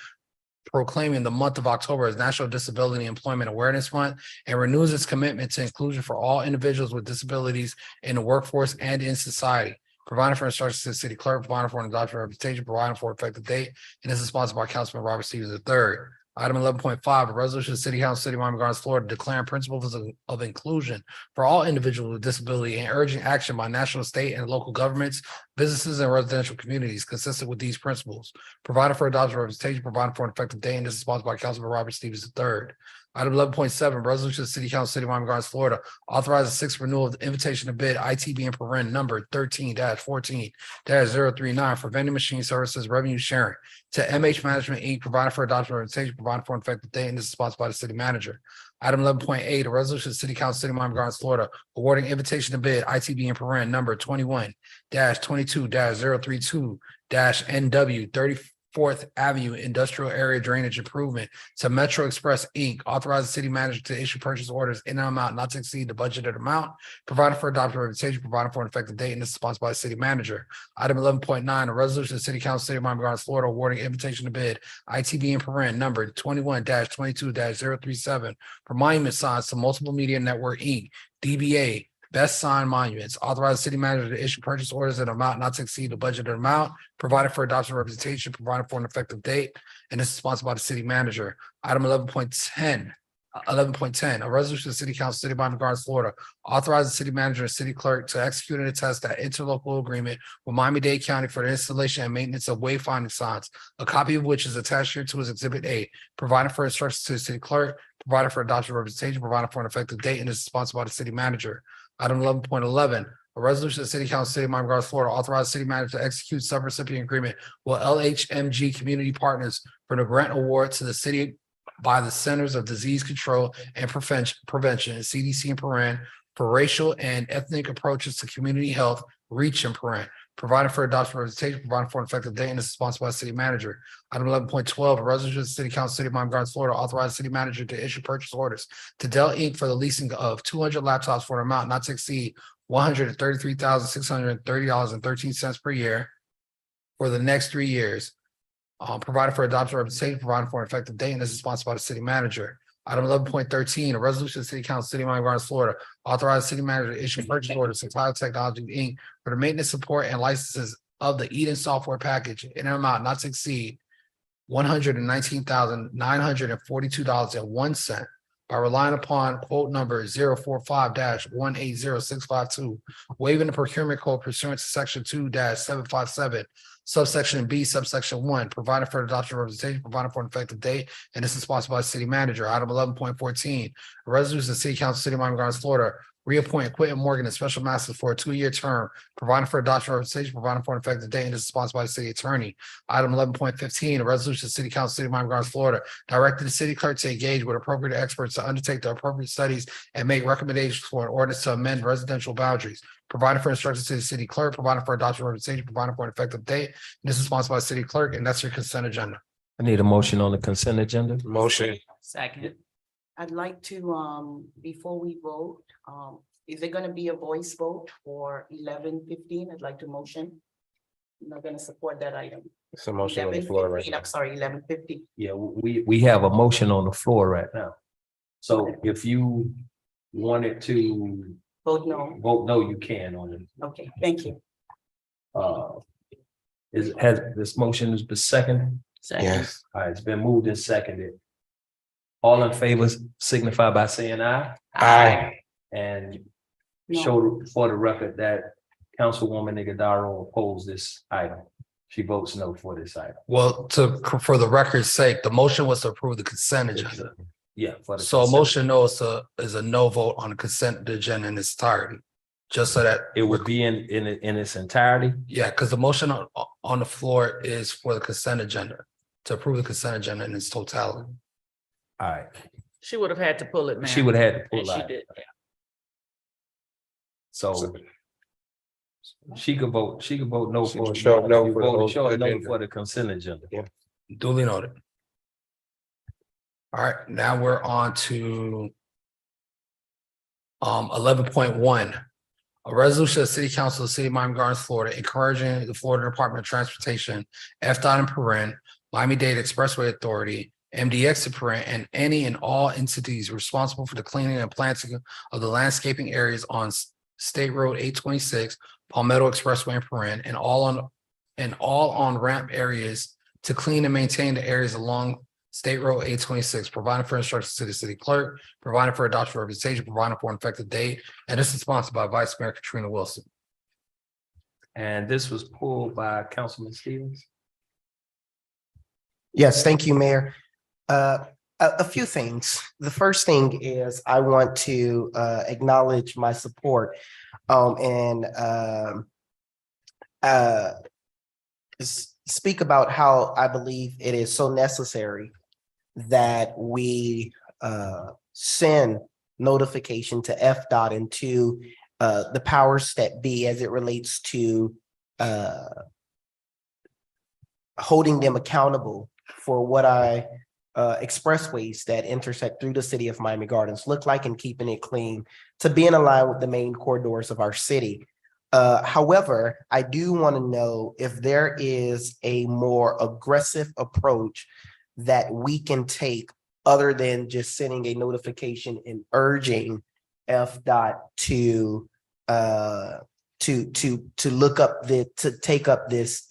proclaiming the month of October as National Disability Employment Awareness Month and renews its commitment to inclusion for all individuals with disabilities in the workforce and in society, providing for instructions to the city clerk, providing for an adopted reputation, providing for effective date, and this is sponsored by Councilman Robert Stevens III. Item 11.5, a resolution of the City Council, City of Miami Gardens, Florida, declaring principles of inclusion for all individuals with disability and urging action by national, state, and local governments, businesses, and residential communities consistent with these principles, providing for adopted representation, providing for an effective date, and this is sponsored by Councilman Robert Stevens III. Item 11.7, resolution of the City Council, City of Miami Gardens, Florida, authorizes sixth renewal of the invitation to bid ITB and paren number 13-14-039 for vending machine services revenue sharing to MH Management Inc., providing for adoption representation, providing for an effective date, and this is sponsored by the city manager. Item 11.8, a resolution of the City Council, City of Miami Gardens, Florida, awarding invitation to bid ITB and paren number 21-22-032-NW 34th Avenue Industrial Area Drainage Improvement to Metro Express Inc., authorize the city manager to issue purchase orders in an amount not to exceed the budgeted amount, providing for adopted reputation, providing for an effective date, and this is sponsored by the city manager. Item 11.9, a resolution of the City Council, City of Miami Gardens, Florida, awarding invitation to bid ITB and paren number 21-22-037 for monument signs to Multiple Media Network Inc., DBA, Best Sign Monuments, authorize the city manager to issue purchase orders in an amount not to exceed the budgeted amount, provided for adoption representation, provided for an effective date, and this is sponsored by the city manager. Item 11.10, a resolution of the City Council, City of Miami Gardens, Florida, authorize the city manager and city clerk to execute and attest that interlocal agreement with Miami-Dade County for the installation and maintenance of wayfinding signs, a copy of which is attached here to as Exhibit A, providing for instructions to the city clerk, provided for adoption representation, provided for an effective date, and this is sponsored by the city manager. Item 11.11, a resolution of the City Council, City of Miami Gardens, Florida, authorized city manager to execute subrecipient agreement with LHMG Community Partners for the grant award to the city by the Centers of Disease Control and Prevention, CDC and paren, for racial and ethnic approaches to community health, REACH in parent, providing for adoption representation, providing for an effective date, and this is sponsored by the city manager. Item 11.12, a resolution of the City Council, City of Miami Gardens, Florida, authorize the city manager to issue purchase orders to Dell Inc. for the leasing of 200 laptops for an amount not to exceed $133,630.13 per year for the next 3 years. Provided for adoption representation, providing for an effective date, and this is sponsored by the city manager. Item 11.13, a resolution of the City Council, City of Miami Gardens, Florida, authorize the city manager to issue purchase orders to Tile Technologies, Inc. for the maintenance, support, and licenses of the Eden software package in an amount not to exceed $119,942.01 by relying upon quote number 045-180652, waiving the procurement code pursuant to section 2-757, subsection B, subsection 1, provided for adoption representation, provided for an effective date, and this is sponsored by the city manager. Item 11.14, a resolution of the City Council, City of Miami Gardens, Florida, reappoint Quentin Morgan as special master for a 2-year term, providing for adoption representation, providing for an effective date, and this is sponsored by the city attorney. Item 11.15, a resolution of the City Council, City of Miami Gardens, Florida, directed the city clerk to engage with appropriate experts to undertake the appropriate studies and make recommendations for an ordinance to amend residential boundaries, providing for instructions to the city clerk, providing for adoption representation, providing for an effective date. And this is sponsored by the city clerk, and that's your consent agenda. I need a motion on the consent agenda. Motion. Second. I'd like to, before we vote, is it gonna be a voice vote for 11:15? I'd like to motion. I'm not gonna support that item. It's a motion on the floor right 11:15, now. I'm sorry, 11:50. Yeah, we have a motion on the floor right now. So if you wanted to Vote no. vote no, you can on it. Okay, thank you. Has this motion has been seconded? Yes. All right, it's been moved and seconded. All in favor signify by saying aye. Aye. And No. show for the record that Councilwoman Nigodaro opposed this item. She votes no for this item. Well, for the record's sake, the motion was to approve the consent agenda. Yeah. For the So a consent. motion no is a no vote on the consent agenda in its entirety. Just so that, It would be in its entirety. yeah, because the motion on the floor is for the consent agenda, to approve the consent agenda in its totality. All right, She would have had to pull it, man. she would have had to And pull she out. did. So she could vote no She for. can show no you for the voted whole show no agenda. for the consent agenda. Duly noted. All right, now we're on to 11.1. A resolution of the City Council of the City of Miami Gardens, Florida, encouraging the Florida Department of Transportation, FDOT and Paren, Miami-Dade Expressway Authority, MDX and Paren, and any and all entities responsible for the cleaning and planting of the landscaping areas on State Road 826, Palmetto Expressway in Paren, and all on ramp areas to clean and maintain the areas along State Road 826, providing for instructions to the city clerk, providing for adoption representation, providing for an effective date. And this is sponsored by Vice Mayor Katrina Wilson. And this was pulled by Councilman Stevens. Yes, thank you, Mayor. A few things. The first thing is I want to acknowledge my support and speak about how I believe it is so necessary that we send notification to FDOT and to the powers that be as it relates to holding them accountable for what expressways that intersect through the city of Miami Gardens look like and keeping it clean to be in line with the main corridors of our city. However, I do want to know if there is a more aggressive approach that we can take other than just sending a notification and urging FDOT to look up to take up this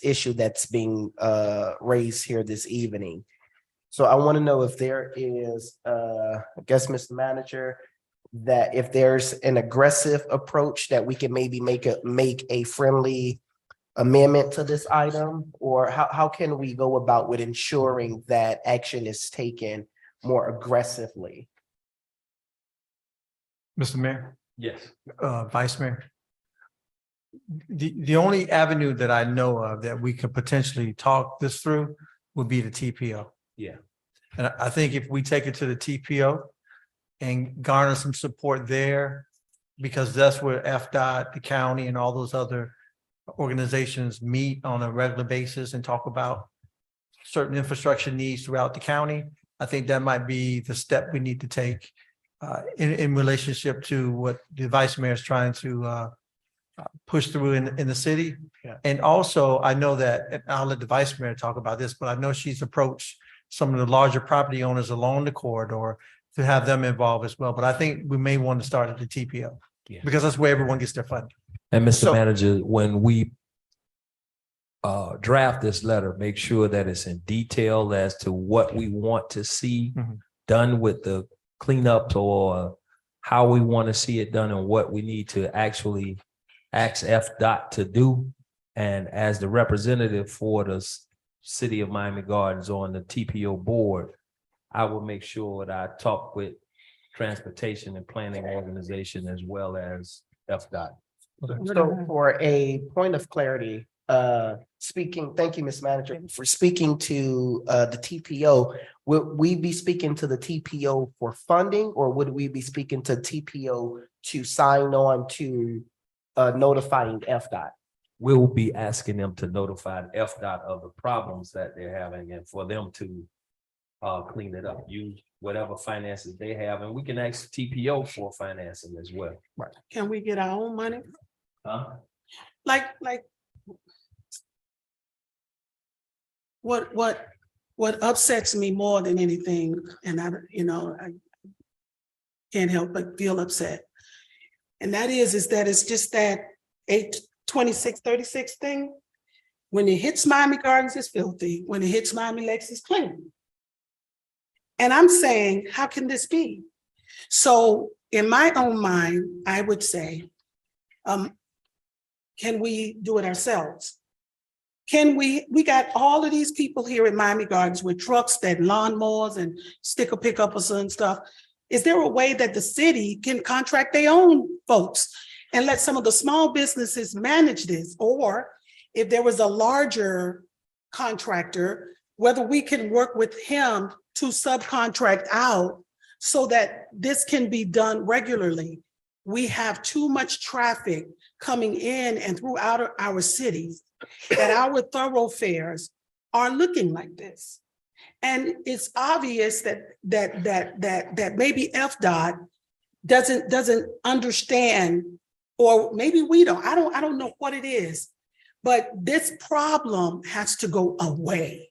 issue that's being raised here this evening. So I want to know if there is, I guess, Mr. Manager, that if there's an aggressive approach that we can maybe make a friendly amendment to this item, or how can we go about with ensuring that action is taken more aggressively? Mr. Mayor, Yes. Vice Mayor. The only avenue that I know of that we could potentially talk this through would be the TPO. Yeah. And I think if we take it to the TPO and garner some support there. Because that's where FDOT, the county, and all those other organizations meet on a regular basis and talk about certain infrastructure needs throughout the county. I think that might be the step we need to take in relationship to what the vice mayor is trying to push through in the city. Yeah. And also, I know that, and I'll let the vice mayor talk about this, but I know she's approached some of the larger property owners along the corridor to have them involved as well. But I think we may want to start at the TPO. Yeah. Because that's where everyone gets their funding. And Mr. So- Manager, when we draft this letter, make sure that it's in detail as to what we want to see Mhm. done with the cleanups, or how we want to see it done, and what we need to actually ask FDOT to do. And as the representative for the city of Miami Gardens on the TPO board, I will make sure that I talk with transportation and planning organization as well as FDOT. So for a point of clarity, speaking, thank you, Ms. Manager, for speaking to the TPO. Would we be speaking to the TPO for funding, or would we be speaking to TPO to sign on to notifying FDOT? We'll be asking them to notify FDOT of the problems that they're having, and for them to clean it up, use whatever finances they have, and we can ask TPO for financing as well. Can we get our own money? Huh? Like, what upsets me more than anything, and I can't help but feel upset. And that is that it's just that 82636 thing. When it hits Miami Gardens, it's filthy. When it hits Miami Lakes, it's clean. And I'm saying, how can this be? So in my own mind, I would say, can we do it ourselves? Can we got all of these people here in Miami Gardens with trucks, that lawnmowers and sticker pickups and stuff. Is there a way that the city can contract their own folks and let some of the small businesses manage this? Or if there was a larger contractor, whether we can work with him to subcontract out so that this can be done regularly. We have too much traffic coming in and throughout our cities, that our thoroughfares are looking like this. And it's obvious that maybe FDOT doesn't understand, or maybe we don't. I don't know what it is, but this problem has to go away.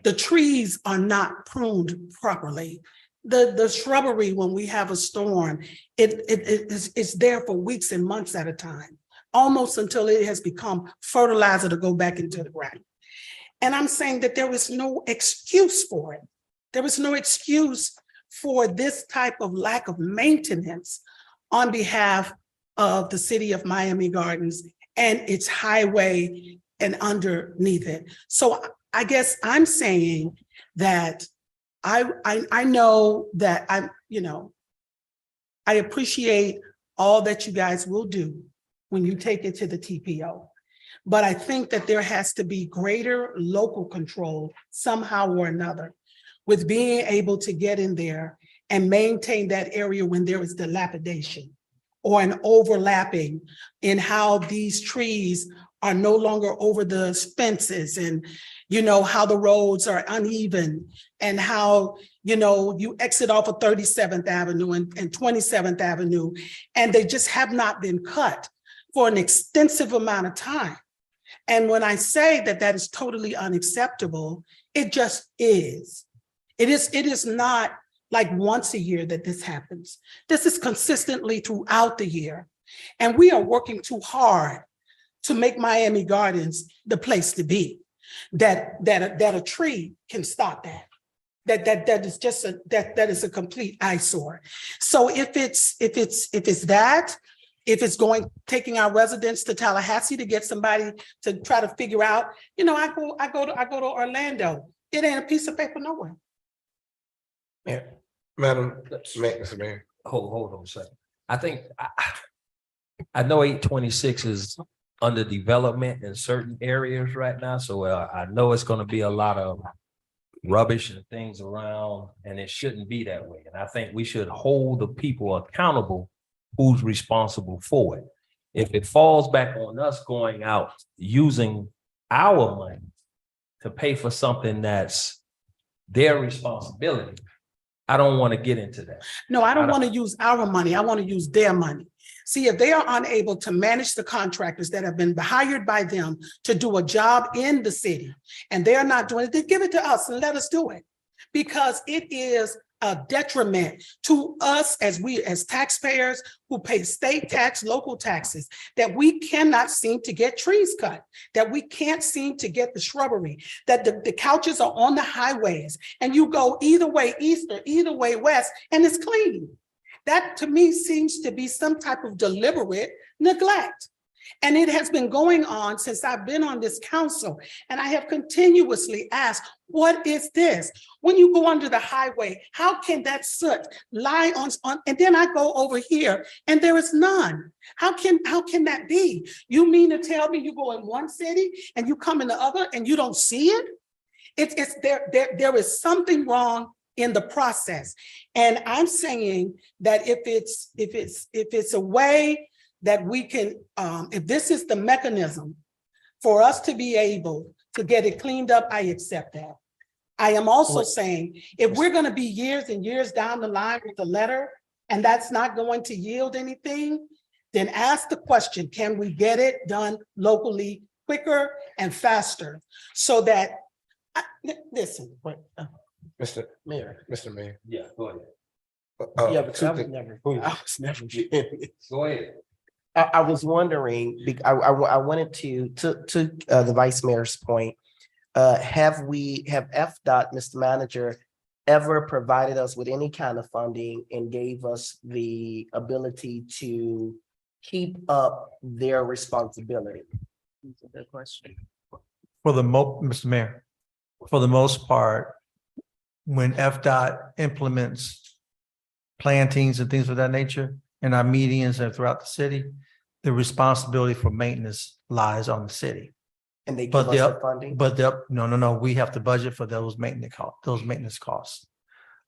The trees are not pruned properly. The shrubbery, when we have a storm, it's there for weeks and months at a time, almost until it has become fertilizer to go back into the ground. And I'm saying that there is no excuse for it. There is no excuse for this type of lack of maintenance on behalf of the city of Miami Gardens and its highway and underneath it. So I guess I'm saying that I know that I appreciate all that you guys will do when you take it to the TPO. But I think that there has to be greater local control somehow or another with being able to get in there and maintain that area when there is dilapidation or an overlapping in how these trees are no longer over the fences, and how the roads are uneven, and how you exit off of 37th Avenue and 27th Avenue, and they just have not been cut for an extensive amount of time. And when I say that that is totally unacceptable, it just is. It is not like once a year that this happens. This is consistently throughout the year. And we are working too hard to make Miami Gardens the place to be, that a tree can stop that. That is just that is a complete eyesore. So if it's taking our residents to Tallahassee to get somebody to try to figure out, I go to Orlando. It ain't a piece of paper nowhere. Yeah, Madam Mayor. Hold on a second. I think I know 826 is under development in certain areas right now, so I know it's going to be a lot of rubbish and things around, and it shouldn't be that way. And I think we should hold the people accountable who's responsible for it. If it falls back on us going out using our money to pay for something that's their responsibility, I don't want to get into that. No, I don't I want to use our money. I want to use their money. See, if they are unable to manage the contractors that have been hired by them to do a job in the city, and they're not doing it, then give it to us and let us do it. Because it is a detriment to us as taxpayers who pay state tax, local taxes, that we cannot seem to get trees cut, that we can't seem to get the shrubbery, that the couches are on the highways and you go either way east or either way west and it's clean. That to me seems to be some type of deliberate neglect. And it has been going on since I've been on this council. And I have continuously asked, what is this? When you go under the highway, how can that soot lie on, and then I go over here and there is none. How can that be? You mean to tell me you go in one city and you come in the other and you don't see it? It's there is something wrong in the process. And I'm saying that if it's a way that we can, if this is the mechanism for us to be able to get it cleaned up, I accept that. I am also saying, if we're gonna be years and years down the line with the letter, and that's not going to yield anything, then ask the question, can we get it done locally quicker and faster? So that, listen. Mr. Mayor. Mr. Mayor. Yeah, go ahead. Yeah, but two I was things. never, I was never getting it. Go ahead. I was wondering, I wanted to the vice mayor's point. Have FDOT, Mr. Manager, ever provided us with any kind of funding and gave us the ability to keep up their responsibility? That's a good question. Mr. Mayor, for the most part, when FDOT implements plantings and things of that nature in our medians and throughout the city, the responsibility for maintenance lies on the city. And they give us the funding? But no, we have to budget for those maintenance costs.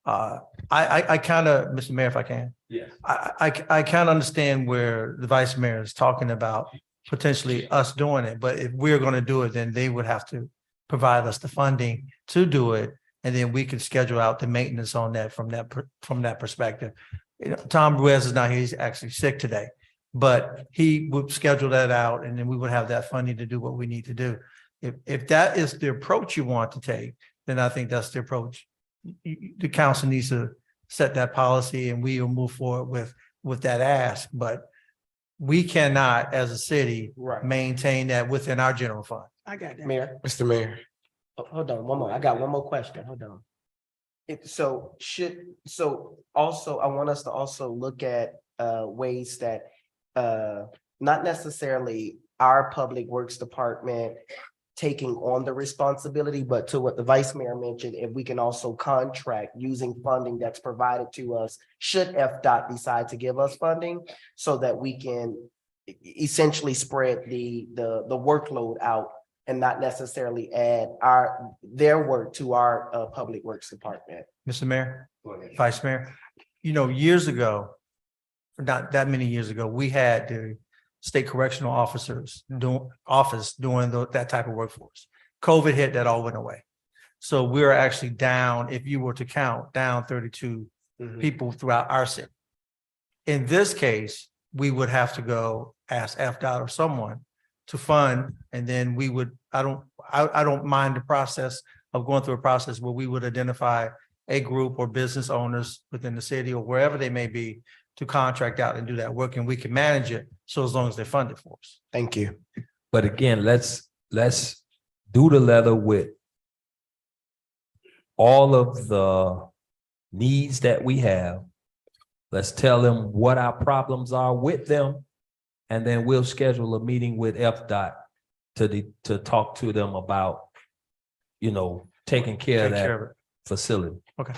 I kind of, Mr. Mayor, if I can. Yeah. I kind of understand where the vice mayor is talking about potentially us doing it, but if we're going to do it, then they would have to provide us the funding to do it. And then we could schedule out the maintenance on that from that perspective. You know, Tom Ruiz is not here, he's actually sick today, but he would schedule that out and then we would have that funding to do what we need to do. If that is the approach you want to take, then I think that's the approach. The council needs to set that policy and we will move forward with that ask, but we cannot, as a city, maintain that within our general fund. I got that. Mayor. Mr. Mayor. Hold on, one more. I got one more question. Hold on. Also, I want us to also look at ways that not necessarily our public works department taking on the responsibility, but to what the vice mayor mentioned, if we can also contract using funding that's provided to us, should FDOT decide to give us funding, so that we can essentially spread the workload out and not necessarily add their work to our public works department. Mr. Mayor, Vice Mayor, years ago, not that many years ago, we had the state correctional officers doing that type of workforce. COVID hit, that all went away. So we're actually down, if you were to count, down 32 people throughout our city. In this case, we would have to go ask FDOT or someone to fund, and then we would, I don't mind the process of going through a process where we would identify a group or business owners within the city or wherever they may be to contract out and do that work, and we can manage it so as long as they're funded for us. Thank you. But again, let's do the letter with all of the needs that we have. Let's tell them what our problems are with them. And then we'll schedule a meeting with FDOT to talk to them about, taking care of that facility. Okay.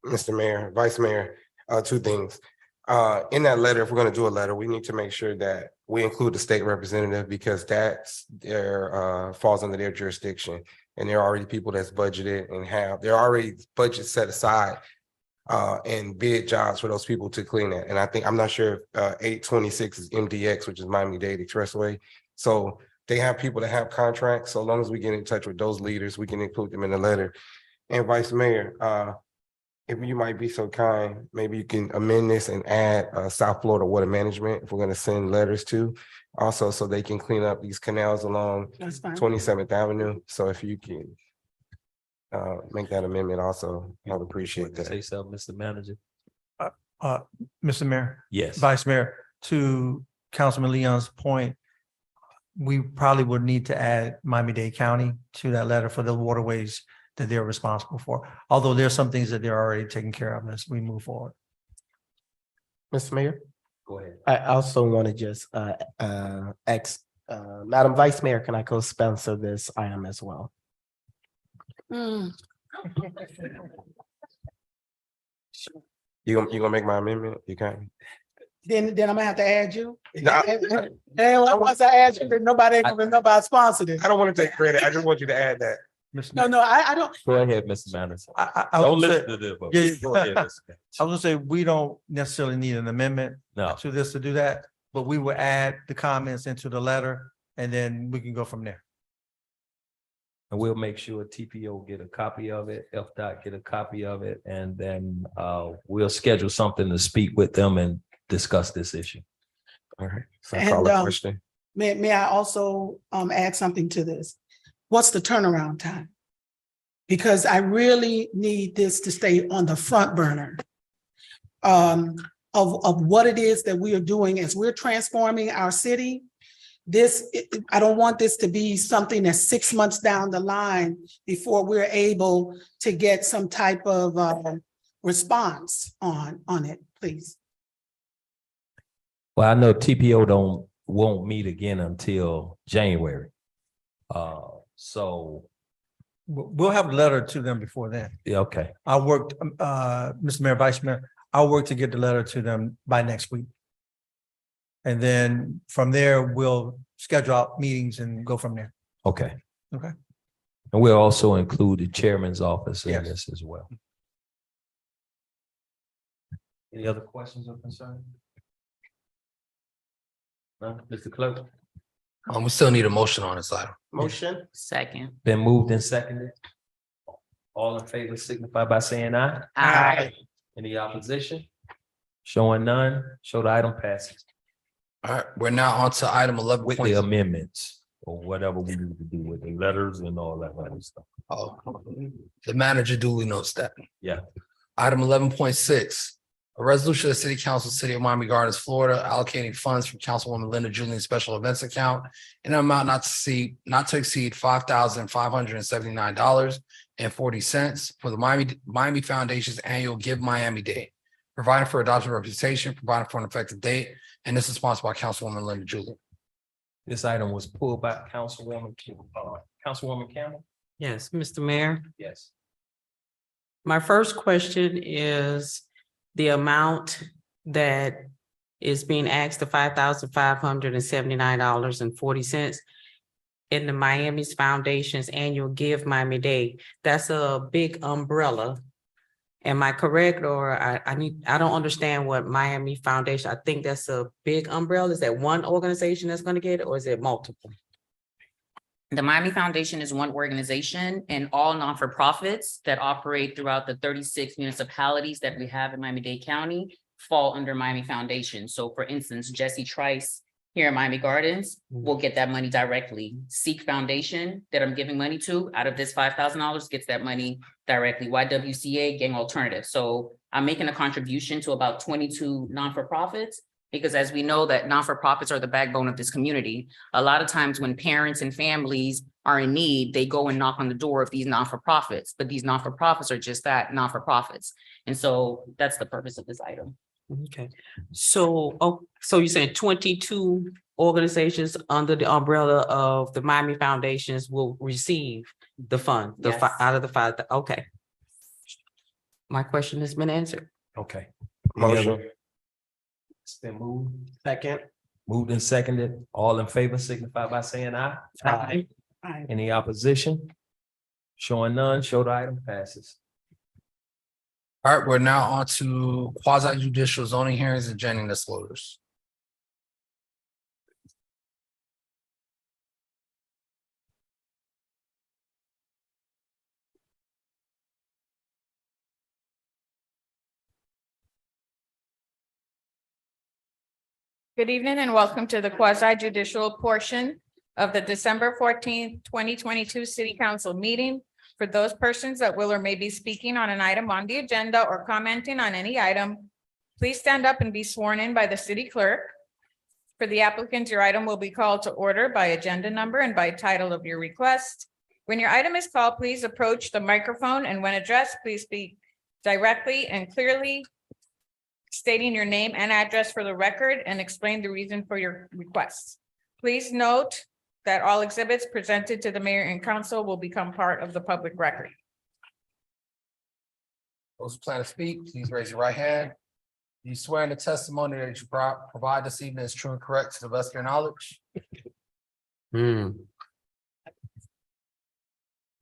Mr. Mayor, Vice Mayor, two things. In that letter, if we're gonna do a letter, we need to make sure that we include the state representative because that's their falls under their jurisdiction. And there are already people that's budgeted and there are already budgets set aside and bid jobs for those people to clean it. And I'm not sure if 826 is MDX, which is Miami-Dade Expressway. So they have people that have contracts. So long as we get in touch with those leaders, we can include them in the letter. And Vice Mayor, if you might be so kind, maybe you can amend this and add South Florida Water Management if we're going to send letters to also so they can clean up these canals along That's fine. 27th Avenue. So if you can make that amendment also, I would appreciate that. Say something, Mr. Manager. Mr. Mayor, Yes. Vice Mayor, to Councilman Leon's point, we probably would need to add Miami-Dade County to that letter for the waterways that they're responsible for. Although there's some things that they're already taking care of as we move forward. Mr. Mayor, Go ahead. I also want to just ask, Madam Vice Mayor, can I co-sponsor this item as well? Mm. You gonna make my amendment? You can. Then I'm gonna have to add you. No. And once I add you, then nobody ain't gonna remember I sponsored it. I don't want to take credit. I just want you to add that. No, I don't. Go ahead, Mr. Manager. I Don't was gonna listen say- to this. but Yeah, Go ahead, Mr. Manager. I was gonna say, we don't necessarily need an amendment No. to this to do that, but we will add the comments into the letter and then we can go from there. And we'll make sure TPO get a copy of it, FDOT get a copy of it, and then we'll schedule something to speak with them and discuss this issue. All right. So And, call a question. May I also add something to this? What's the turnaround time? Because I really need this to stay on the front burner of what it is that we are doing as we're transforming our city. I don't want this to be something that's 6 months down the line before we're able to get some type of response on it, please. Well, I know TPO won't meet again until January. So, We'll have a letter to them before then. yeah, okay, I worked, Mr. Mayor, Vice Mayor, I'll work to get the letter to them by next week. And then from there, we'll schedule out meetings and go from there. okay. Okay. And we'll also include the chairman's office in Yes. this as well. Any other questions or concerns? None? Mr. Clerk? We still need a motion on this item. Motion? Second. Been moved and seconded. All in favor signify by saying aye. Aye. Any opposition? Showing none, show the item passes All right, we're now on to item 11. with the amendments or whatever we need to do with the letters and all that other stuff. Oh, the manager duly notes that. Yeah. Item 11.6, a resolution of the City Council, City of Miami Gardens, Florida, allocating funds from Councilwoman Linda Julian Special Events Account in an amount not to exceed $5,579.40 for the Miami Foundation's annual Give Miami Day, providing for adoption representation, providing for an effective date, and this is sponsored by Councilwoman Linda Julian. This item was pulled by Councilwoman Campbell? Yes, Mr. Mayor, Yes. my first question is the amount that is being asked, the $5,579.40 in the Miami's Foundation's annual Give Miami Day. That's a big umbrella. Am I correct? Or I don't understand what Miami Foundation, I think that's a big umbrella. Is that one organization that's gonna get it, or is it multiple? The Miami Foundation is one organization, and all non-for-profits that operate throughout the 36 municipalities that we have in Miami-Dade County fall under Miami Foundation. So for instance, Jesse Trice here in Miami Gardens will get that money directly. Seek Foundation that I'm giving money to out of this $5,000 gets that money directly. YWCA, Gang Alternative. So I'm making a contribution to about 22 non-for-profits, because as we know that non-for-profits are the backbone of this community. A lot of times when parents and families are in need, they go and knock on the door of these non-for-profits, but these non-for-profits are just that, non-for-profits. And so that's the purpose of this item. Okay, so, so you're saying 22 organizations under the umbrella of the Miami Foundations will receive the fund, Yes. out of the five, okay. My question has been answered. Okay. Motion. It's been moved. Second? Moved and seconded. All in favor signify by saying aye. Aye. Any opposition? Showing none, show the item passes. All right, we're now on to quasi judicial zoning hearings and agenda disclosures. Good evening and welcome to the quasi judicial portion of the December 14th, 2022 City Council meeting. For those persons that will or may be speaking on an item on the agenda or commenting on any item, please stand up and be sworn in by the city clerk. For the applicant, your item will be called to order by agenda number and by title of your request. When your item is called, please approach the microphone, and when addressed, please speak directly and clearly, stating your name and address for the record and explain the reason for your request. Please note that all exhibits presented to the mayor and council will become part of the public record. Those who plan to speak, please raise your right hand. Do you swear in the testimony that you provide this evening is true and correct to the best of your knowledge? Oh,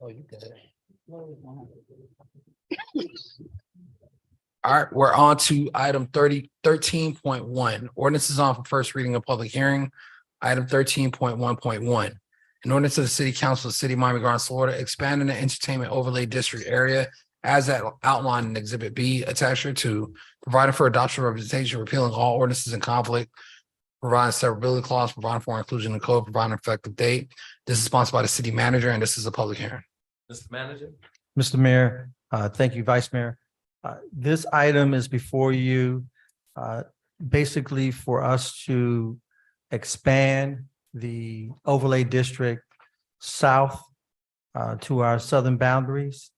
you good. All right, we're on to item 13.1. Ordinance is on for first reading and public hearing. Item 13.1.1. An ordinance of the City Council of the City of Miami Gardens, Florida, expanding the entertainment overlay district area as outlined in Exhibit B attached to providing for adoption representation, repealing all ordinances in conflict, providing severability clause, providing for inclusion in code, providing an effective date. This is sponsored by the city manager, and this is a public hearing. Mr. Manager. Mr. Mayor, thank you, Vice Mayor. This item is before you, basically for us to expand the overlay district south to our southern boundaries.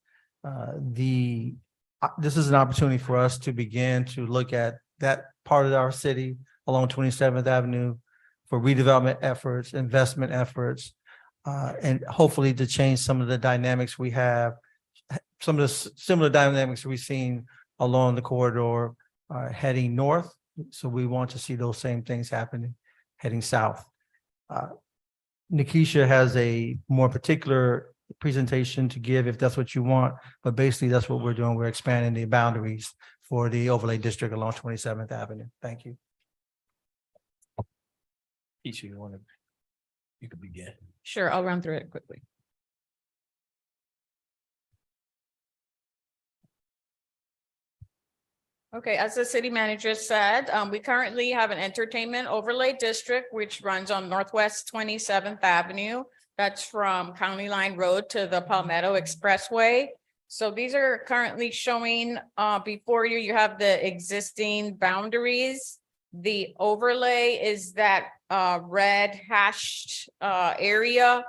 This is an opportunity for us to begin to look at that part of our city along 27th Avenue for redevelopment efforts, investment efforts, and hopefully to change some of the dynamics we have, some of the similar dynamics we've seen along the corridor heading north. So we want to see those same things happening heading south. Nikisha has a more particular presentation to give if that's what you want, but basically that's what we're doing. We're expanding the boundaries for the overlay district along 27th Avenue. Thank you. Keisha, you can begin. Sure, I'll run through it quickly. Okay, as the city manager said, we currently have an entertainment overlay district which runs on Northwest 27th Avenue. That's from County Line Road to the Palmetto Expressway. So these are currently showing before you, you have the existing boundaries. The overlay is that red hashed area.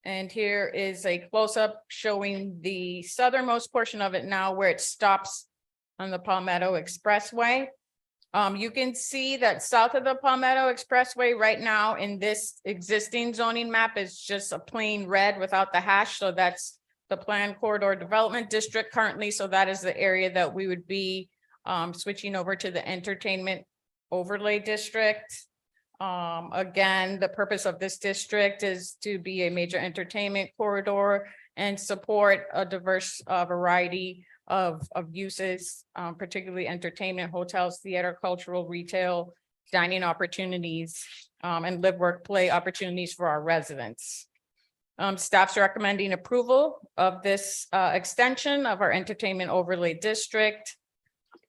And here is a close-up showing the southernmost portion of it now where it stops on the Palmetto Expressway. You can see that south of the Palmetto Expressway right now in this existing zoning map is just a plain red without the hash. So that's the planned corridor development district currently. So that is the area that we would be switching over to the entertainment overlay district. Again, the purpose of this district is to be a major entertainment corridor and support a diverse variety of uses, particularly entertainment, hotels, theater, cultural, retail, dining opportunities, and live, work, play opportunities for our residents. Staff's recommending approval of this extension of our entertainment overlay district.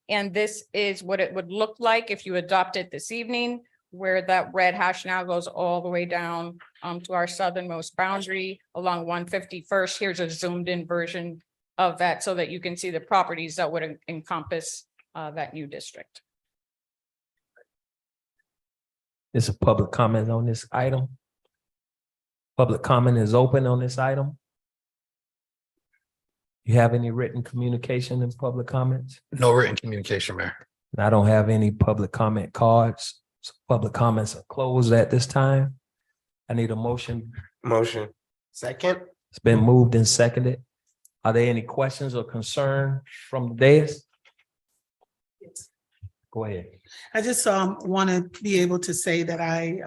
And this is what it would look like if you adopt it this evening, where that red hash now goes all the way down to our southernmost boundary along 151st. Here's a zoomed in version of that so that you can see the properties that would encompass that new district. Is a public comment on this item? Public comment is open on this item. You have any written communication in public comments? No written communication, Mayor. I don't have any public comment cards. So public comments are closed at this time. I need a motion. Motion. Second. It's been moved and seconded. Are there any questions or concern from the dais? Go ahead. I just want to be able to say that I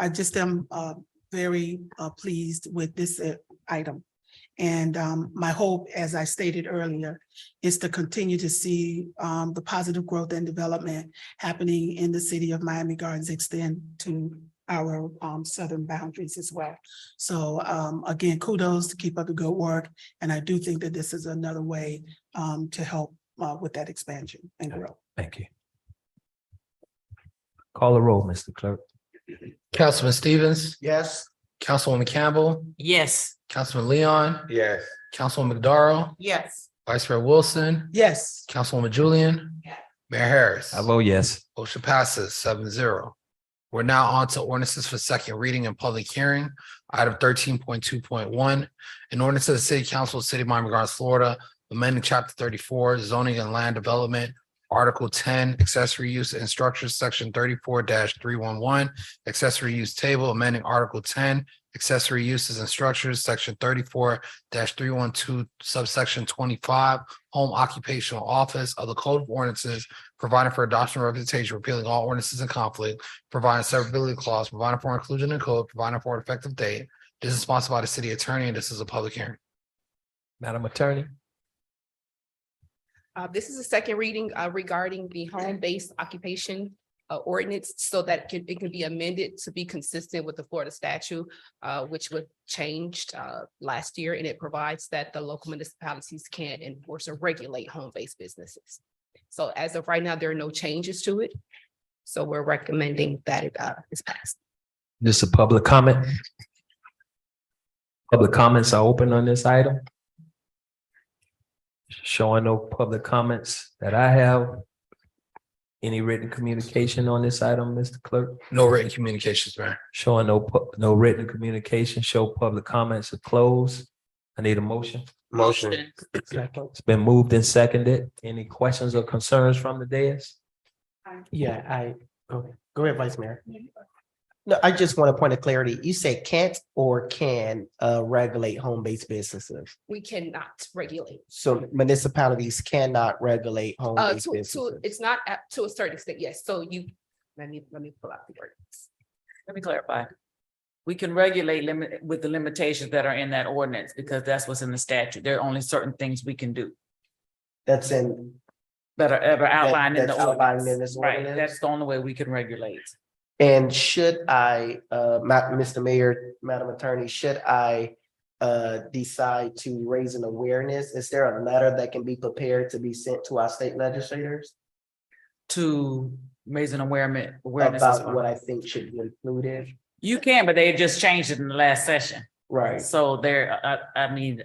just am very pleased with this item. And my hope, as I stated earlier, is to continue to see the positive growth and development happening in the city of Miami Gardens extend to our southern boundaries as well. So again, kudos to keep up the good work. And I do think that this is another way to help with that expansion and growth. Thank you. Call the roll, Mr. Clerk. Councilman Stevens, Yes. Councilwoman Campbell, Yes. Councilman Leon, Yes. Councilwoman McDarrell, Yes. Vice Mayor Wilson, Yes. Councilwoman Julian, Mayor Harris. I vote yes. Motion passes 7-0. We're now on to ordinances for second reading and public hearing. Item 13.2.1, an ordinance of the City Council of the City of Miami Gardens, Florida, amending chapter 34 zoning and land development, Article 10, accessory use and structures, section 34-311, accessory use table, amending Article 10, accessory uses and structures, section 34-312, subsection 25, home occupational office of the Code of Ordinances, providing for adoption of representation, repealing all ordinances in conflict, providing severability clause, providing for inclusion in code, providing for an effective date. This is sponsored by the city attorney, and this is a public hearing. Madam Attorney. This is a second reading regarding the home-based occupation ordinance so that it can be amended to be consistent with the Florida statute, which was changed last year, and it provides that the local municipalities can enforce or regulate home-based businesses. So as of right now, there are no changes to it. So we're recommending that it is passed. This is a public comment. Public comments are open on this item. Showing no public comments that I have. Any written communication on this item, Mr. Clerk? No written communications, Mayor. Showing no written communication, show public comments are closed. I need a motion. Motion. It's been moved and seconded. Any questions or concerns from the dais? Yeah, go ahead, Vice Mayor. No, I just want a point of clarity. You said can't or can regulate home-based businesses. We cannot regulate. So municipalities cannot regulate home-based businesses. It's not to a certain extent, yes. So let me pull out the ordinance. Let me clarify. We can regulate with the limitations that are in that ordinance because that's what's in the statute. There are only certain things we can do That's in. that are outlined in the that's outlined in ordinance. this Right, ordinance? that's the only way we can regulate. And should I, Mr. Mayor, Madam Attorney, should I decide to raise an awareness? Is there a letter that can be prepared to be sent to our state legislators To raise an awareness. about what I think should be included? You can, but they just changed it in the last session. Right. So I mean,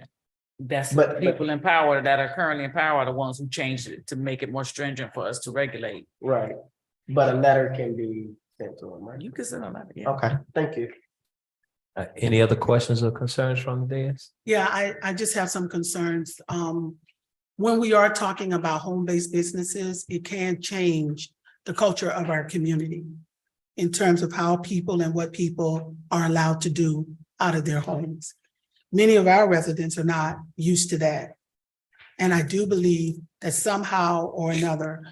that's But- people in power that are currently in power are the ones who changed it to make it more stringent for us to regulate. Right. But a letter can be sent to them, right? You can send them out. Yeah. Okay, thank you. Any other questions or concerns from the dais? Yeah, I just have some concerns. When we are talking about home-based businesses, it can change the culture of our community in terms of how people and what people are allowed to do out of their homes. Many of our residents are not used to that. And I do believe that somehow or another,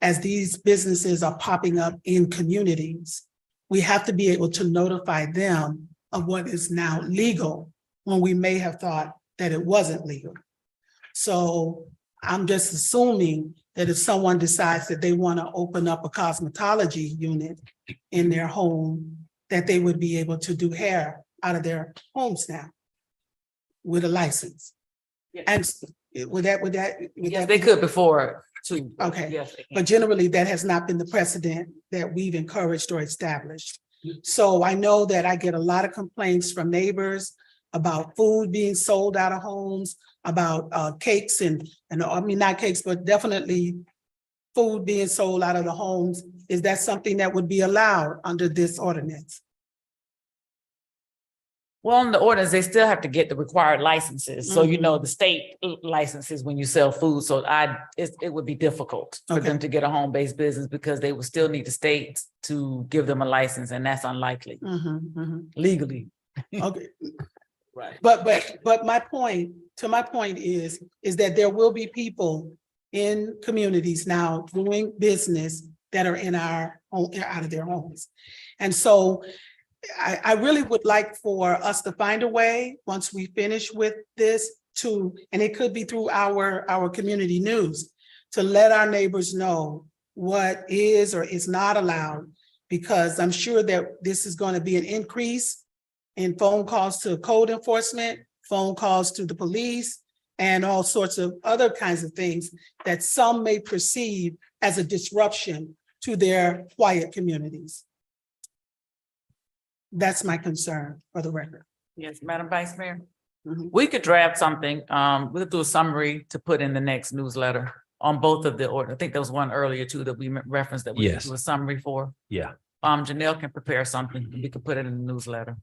as these businesses are popping up in communities, we have to be able to notify them of what is now legal when we may have thought that it wasn't legal. So I'm just assuming that if someone decides that they want to open up a cosmetology unit in their home, that they would be able to do hair out of their homes now with a license. And would that? Yes, they could before too. Okay. Yes, they can. But generally, that has not been the precedent that we've encouraged or established. So I know that I get a lot of complaints from neighbors about food being sold out of homes, about cakes and I mean, not cakes, but definitely food being sold out of the homes. Is that something that would be allowed under this ordinance? Well, in the ordinance, they still have to get the required licenses. So, you know, the state licenses when you sell food. So it would be difficult for them to get a home-based business because they would still need the state to give them a license, and that's unlikely legally. Okay. Right. But my point is that there will be people in communities now doing business that are in our own, out of their homes. And so I really would like for us to find a way, once we finish with this, to, and it could be through our community news, to let our neighbors know what is or is not allowed, because I'm sure that this is going to be an increase in phone calls to code enforcement, phone calls to the police, and all sorts of other kinds of things that some may perceive as a disruption to their quiet communities. That's my concern, for the record. Yes, Madam Vice Mayor. We could draft something, we'll do a summary to put in the next newsletter on both of the order. I think there was one earlier too that we referenced that we could Yes. do a summary for. Yeah, Janelle can prepare something, and we could put it in the newsletter.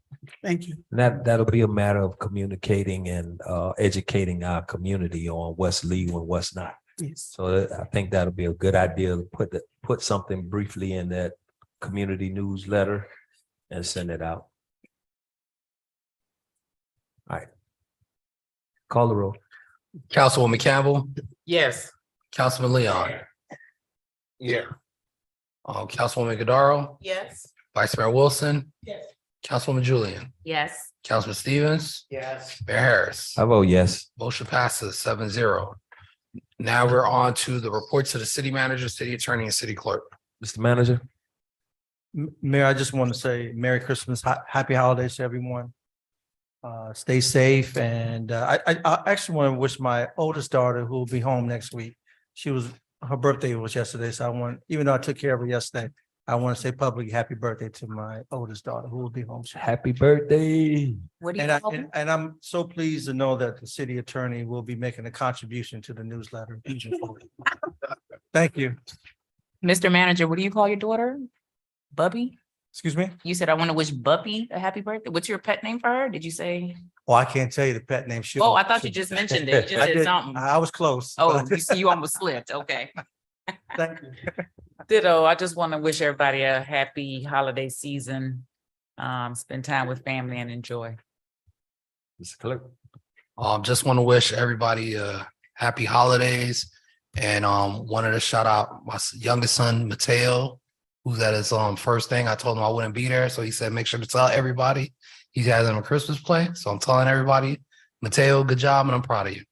Thank you. that'll be a matter of communicating and educating our community on what's legal and what's not. Yes. So I think that'll be a good idea to put something briefly in that community newsletter and send it out. All right. Call the roll. Councilwoman Campbell, Yes. Councilman Leon, Yeah. Councilwoman Godaro, Yes. Vice Mayor Wilson, Yes. Councilwoman Julian, Yes. Councilman Stevens, Yes. Mayor Harris. I vote yes. Motion passes 7-0. Now we're on to the reports of the city manager, city attorney, and city clerk. Mr. Manager. Mayor, I just want to say Merry Christmas, Happy Holidays to everyone. Stay safe, and I actually want to wish my oldest daughter, who will be home next week. Her birthday was yesterday, so even though I took care of her yesterday, I want to say publicly happy birthday to my oldest daughter, who will be home soon. Happy birthday. What do And you call them? I'm so pleased to know that the city attorney will be making a contribution to the newsletter. Thank you. Mr. Manager, what do you call your daughter? Bubby? Excuse me? You said I want to wish Bubby a happy birthday. What's your pet name for her? Did you say? Oh, I can't tell you the pet name. Oh, I thought you just mentioned it. You just I said did. something. I was close. Oh, you almost slipped. Okay. Thank you. Ditto. I just want to wish everybody a happy holiday season. Spend time with family and enjoy. Mr. Clerk. Just want to wish everybody happy holidays, and wanted to shout out my youngest son, Mateo, who's at his first thing. I told him I wouldn't be there, so he said make sure to tell everybody he's having a Christmas play. So I'm telling everybody, Mateo, good job, and I'm proud of you.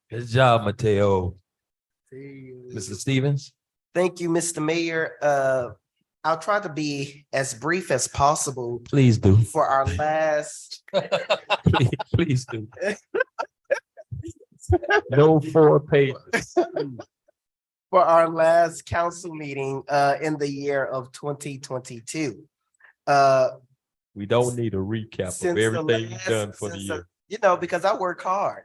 Good job, Mateo. Mr. Stevens. Thank you, Mr. Mayor. I'll try to be as brief as possible Please do. for our last. Please do. No 4 pages. For our last council meeting in the year of 2022. We don't need a recap of Since the everything you've last- done for the since year. You know, because I work hard.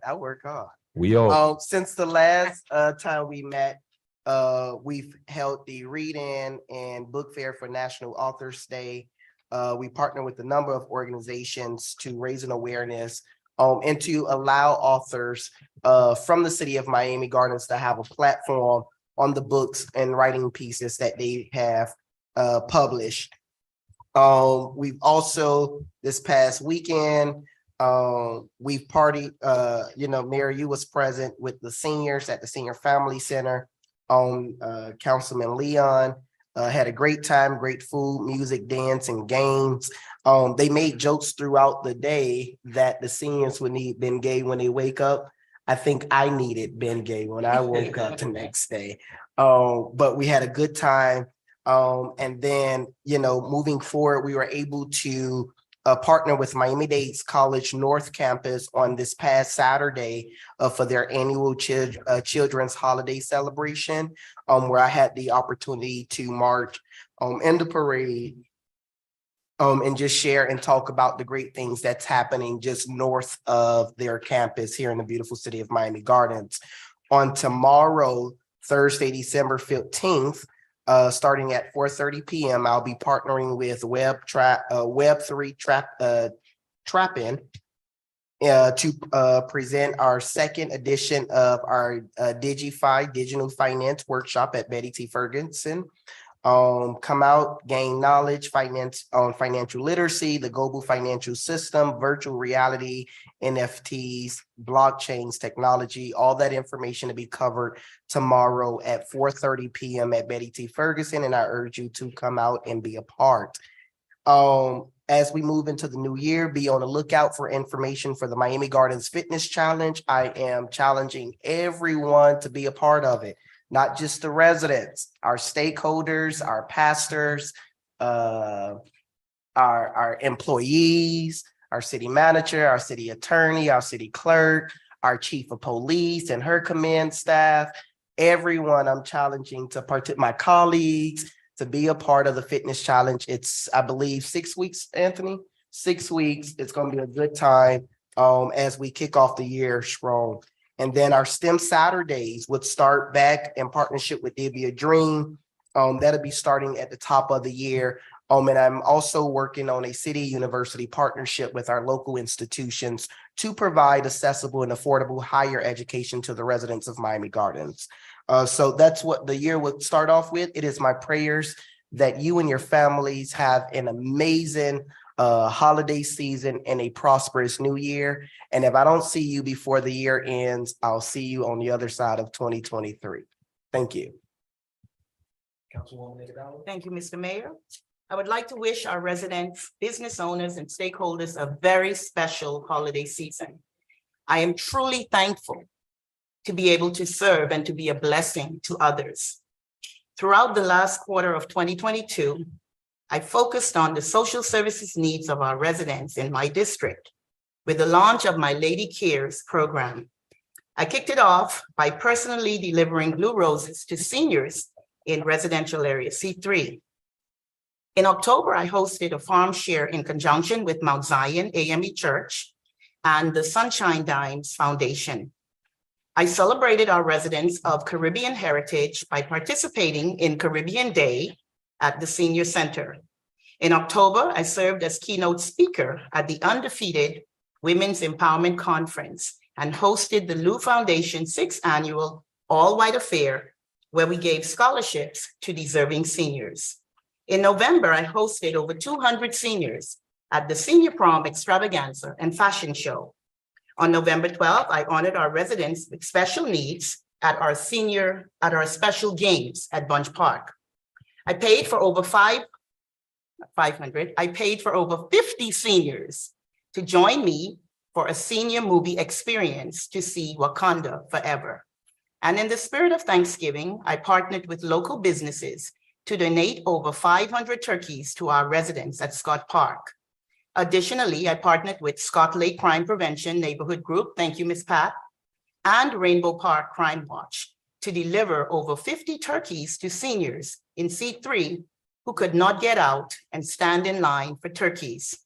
We all, Since the last time we met, we've held the read-in and book fair for National Authors Day. We partner with a number of organizations to raise an awareness and to allow authors from the city of Miami Gardens to have a platform on the books and writing pieces that they have published. We've also, this past weekend, we've partied, Mayor, you was present with the seniors at the Senior Family Center. Councilman Leon had a great time, great food, music, dance, and games. They made jokes throughout the day that the seniors would need Ben Gay when they wake up. I think I needed Ben Gay when I woke up the next day. But we had a good time. And then, moving forward, we were able to partner with Miami-Dade College North Campus on this past Saturday for their annual children's holiday celebration, where I had the opportunity to march in the parade and just share and talk about the great things that's happening just north of their campus here in the beautiful city of Miami Gardens. On tomorrow, Thursday, December 15th, starting at 4:30 p.m., I'll be partnering with Web3 Trap-In to present our second edition of our DigiFi Digital Finance Workshop at Betty T. Ferguson. Come out, gain knowledge, on financial literacy, the global financial system, virtual reality, NFTs, blockchains, technology, all that information to be covered tomorrow at 4:30 PM at Betty T. Ferguson, and I urge you to come out and be a part. As we move into the new year, be on the lookout for information for the Miami Gardens Fitness Challenge. I am challenging everyone to be a part of it, not just the residents, our stakeholders, our pastors, our employees, our city manager, our city attorney, our city clerk, our chief of police and her command staff, everyone I'm challenging to my colleagues, to be a part of the fitness challenge. It's, I believe, 6 weeks, Anthony, 6 weeks. It's going to be a good time as we kick off the year strong. And then our STEM Saturdays would start back in partnership with Divya Dream. That'll be starting at the top of the year. And I'm also working on a city university partnership with our local institutions to provide accessible and affordable higher education to the residents of Miami Gardens. So that's what the year would start off with. It is my prayers that you and your families have an amazing holiday season and a prosperous new year. And if I don't see you before the year ends, I'll see you on the other side of 2023. Thank you. Councilwoman Iguodala. Thank you, Mr. Mayor. I would like to wish our residents, business owners, and stakeholders a very special holiday season. I am truly thankful to be able to serve and to be a blessing to others. Throughout the last quarter of 2022, I focused on the social services needs of our residents in my district with the launch of my Lady Cares program. I kicked it off by personally delivering blue roses to seniors in residential area C3. In October, I hosted a farm share in conjunction with Mount Zion AME Church and the Sunshine Dimes Foundation. I celebrated our residents of Caribbean heritage by participating in Caribbean Day at the Senior Center. In October, I served as keynote speaker at the Undefeated Women's Empowerment Conference and hosted the Lou Foundation's 6th annual all-white affair, where we gave scholarships to deserving seniors. In November, I hosted over 200 seniors at the Senior Prom Extravaganza and Fashion Show. On November 12th, I honored our residents with special needs at our special games at Bunch Park. I paid for over 50 seniors to join me for a senior movie experience to see Wakanda Forever. And in the spirit of Thanksgiving, I partnered with local businesses to donate over 500 turkeys to our residents at Scott Park. Additionally, I partnered with Scott Lake Crime Prevention Neighborhood Group, thank you, Ms. Pat, and Rainbow Park Crime Watch to deliver over 50 turkeys to seniors in C3 who could not get out and stand in line for turkeys.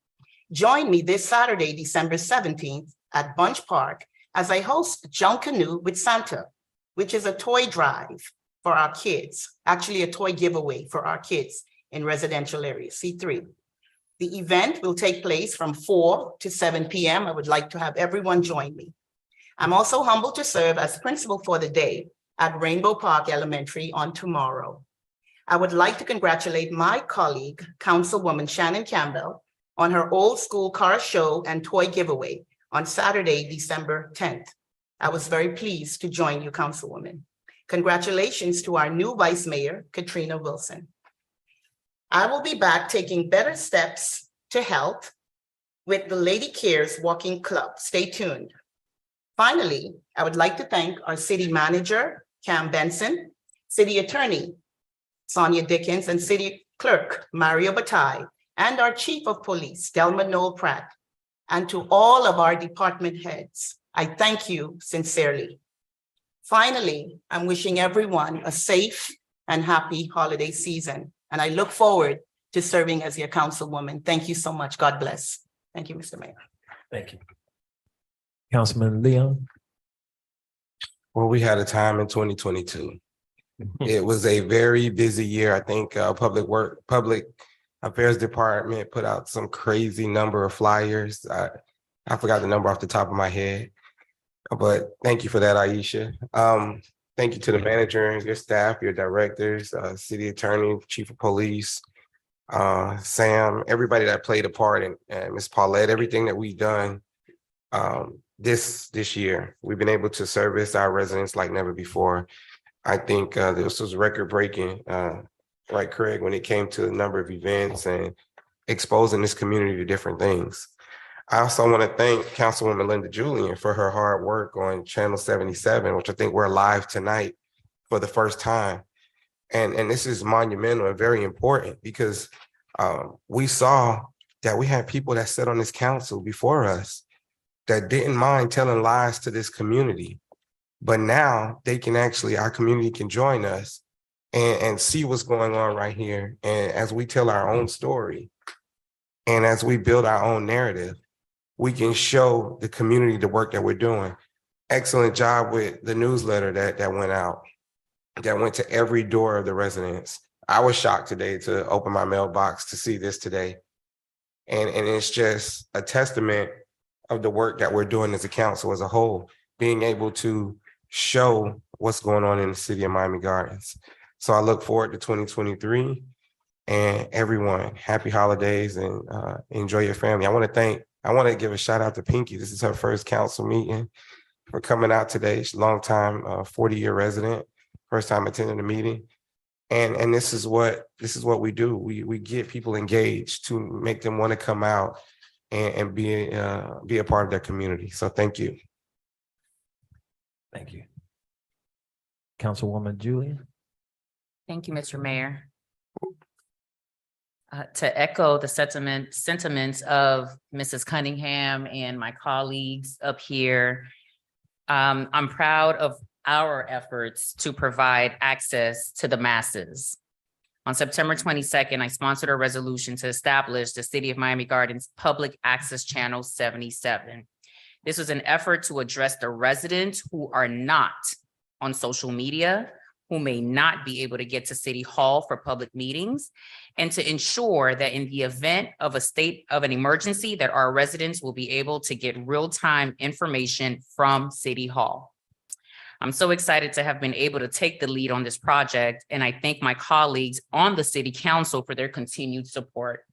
Join me this Saturday, December 17th at Bunch Park as I host Junk Canoe with Santa, which is a toy drive for our kids, actually a toy giveaway for our kids in residential area C3. The event will take place from 4 to 7 p.m. I would like to have everyone join me. I'm also humbled to serve as principal for the day at Rainbow Park Elementary on tomorrow. I would like to congratulate my colleague, Councilwoman Shannon Campbell, on her old school car show and toy giveaway on Saturday, December 10th. I was very pleased to join you, Councilwoman. Congratulations to our new Vice Mayor, Katrina Wilson. I will be back taking better steps to health with the Lady Cares Walking Club. Stay tuned. Finally, I would like to thank our city manager, Cam Benson, city attorney, Sonia Dickens, and city clerk, Mario Bataille, and our chief of police, Delma Noel Pratt, and to all of our department heads. I thank you sincerely. Finally, I'm wishing everyone a safe and happy holiday season, and I look forward to serving as your councilwoman. Thank you so much. God bless. Thank you, Mr. Mayor. Thank you. Councilman Leon. Well, we had a time in 2022. It was a very busy year. I think Public Affairs Department put out some crazy number of flyers. I forgot the number off the top of my head, but thank you for that, Aisha. Thank you to the manager, your staff, your directors, city attorney, chief of police, Sam, everybody that played a part, and Ms. Paulette, everything that we've done this year. We've been able to service our residents like never before. I think this was record breaking, right, Craig, when it came to the number of events and exposing this community to different things. I also want to thank Councilwoman Linda Julian for her hard work on Channel 77, which I think we're live tonight for the first time. And this is monumental and very important because we saw that we had people that sat on this council before us that didn't mind telling lies to this community. But now they can actually, our community can join us and see what's going on right here. And as we tell our own story and as we build our own narrative, we can show the community the work that we're doing. Excellent job with the newsletter that went out, that went to every door of the residents. I was shocked today to open my mailbox to see this today. And it's just a testament of the work that we're doing as a council as a whole, being able to show what's going on in the city of Miami Gardens. So I look forward to 2023, and everyone, happy holidays and enjoy your family. I want to give a shout out to Pinky. This is her first council meeting, for coming out today. She's a long time, 40-year resident, first time attending the meeting. And this is what we do. We get people engaged to make them want to come out and be a part of their community. So thank you. Thank you. Councilwoman Julian. Thank you, Mr. Mayor. To echo the sentiments of Mrs. Cunningham and my colleagues up here, I'm proud of our efforts to provide access to the masses. On September 22nd, I sponsored a resolution to establish the City of Miami Gardens Public Access Channel 77. This was an effort to address the residents who are not on social media, who may not be able to get to City Hall for public meetings, and to ensure that in the event of a state of an emergency, that our residents will be able to get real-time information from City Hall. I'm so excited to have been able to take the lead on this project, and I thank my colleagues on the City Council for their continued support.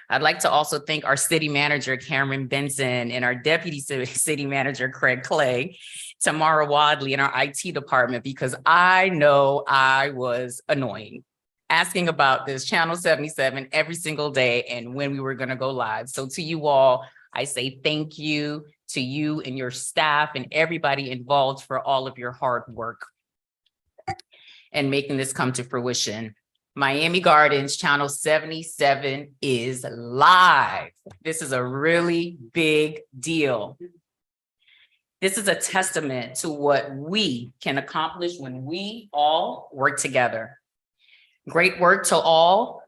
I'd like to also thank our city manager, Cameron Benson, and our deputy city manager, Craig Clay, Tamara Wadley, and our IT department, because I know I was annoying, asking about this Channel 77 every single day and when we were going to go live. So to you all, I say thank you to you and your staff and everybody involved for all of your hard work and making this come to fruition. Miami Gardens Channel 77 is live. This is a really big deal. This is a testament to what we can accomplish when we all work together. Great work to all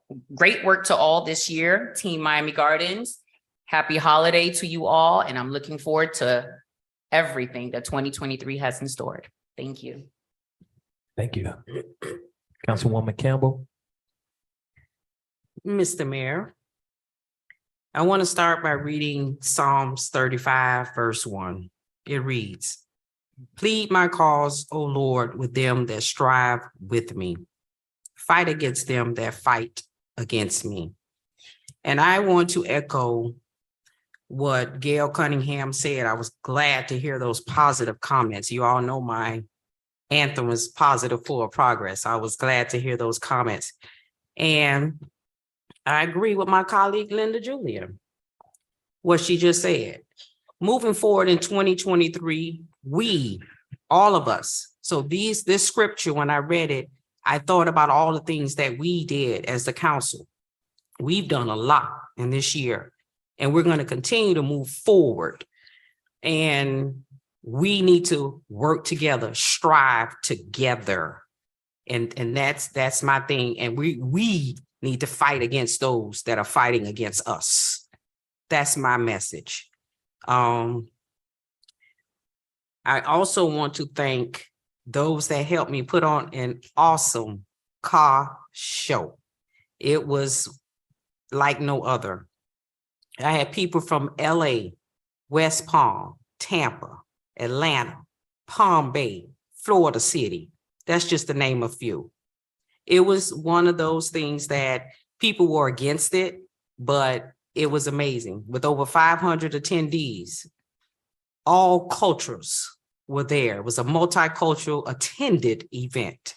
this year, Team Miami Gardens. Happy holiday to you all, and I'm looking forward to everything that 2023 has in store. Thank you. Thank you. Councilwoman Campbell. Mr. Mayor, I want to start by reading Psalms 35, verse 1. It reads, "Plead my cause, O Lord, with them that strive with me. Fight against them that fight against me." And I want to echo what Gail Cunningham said. I was glad to hear those positive comments. You all know my anthem was positive forward progress. I was glad to hear those comments. And I agree with my colleague, Linda Julian, what she just said. Moving forward in 2023, we, all of us, so this scripture, when I read it, I thought about all the things that we did as the council. We've done a lot in this year, and we're going to continue to move forward. And we need to work together, strive together. And that's my thing. And we need to fight against those that are fighting against us. That's my message. I also want to thank those that helped me put on an awesome car show. It was like no other. I had people from LA, West Palm, Tampa, Atlanta, Palm Bay, Florida City. That's just to name a few. It was one of those things that people were against it, but it was amazing. With over 500 attendees, all cultures were there. It was a multicultural attended event.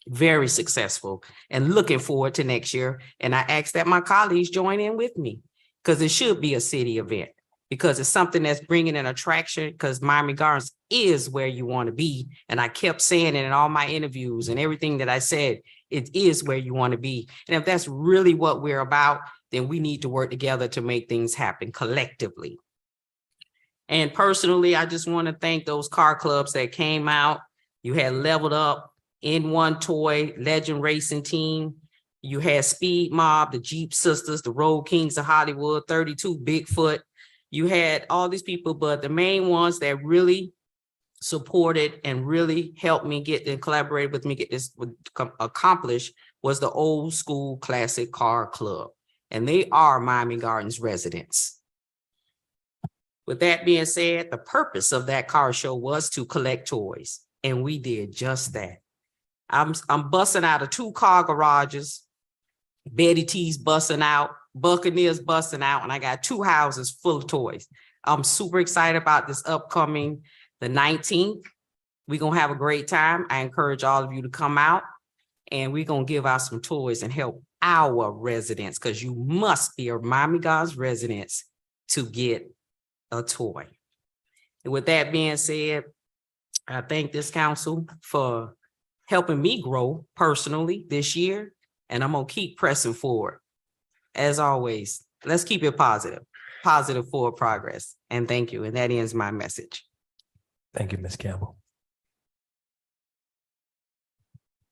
Very successful, and looking forward to next year. And I asked that my colleagues join in with me, because it should be a city event, because it's something that's bringing an attraction, because Miami Gardens is where you want to be. And I kept saying it in all my interviews and everything that I said, it is where you want to be. And if that's really what we're about, then we need to work together to make things happen collectively. And personally, I just want to thank those car clubs that came out. You had Leveled Up, N1 Toy, Legend Racing Team. You had Speed Mob, the Jeep Sisters, the Road Kings of Hollywood, 32 Bigfoot. You had all these people, but the main ones that really supported and really helped me get and collaborated with me get this accomplished was the Old School Classic Car Club. And they are Miami Gardens residents. With that being said, the purpose of that car show was to collect toys, and we did just that. I'm busting out of 2 car garages, Betty T's busting out, Buccaneers busting out, and I got 2 houses full of toys. I'm super excited about this upcoming, the 19th. We're going to have a great time. I encourage all of you to come out, and we're going to give out some toys and help our residents, because you must be a Miami Gardens residents to get a toy. And with that being said, I thank this council for helping me grow personally this year, and I'm gonna keep pressing forward. As always, let's keep it positive forward progress. And thank you. And that ends my message. Thank you, Ms. Campbell.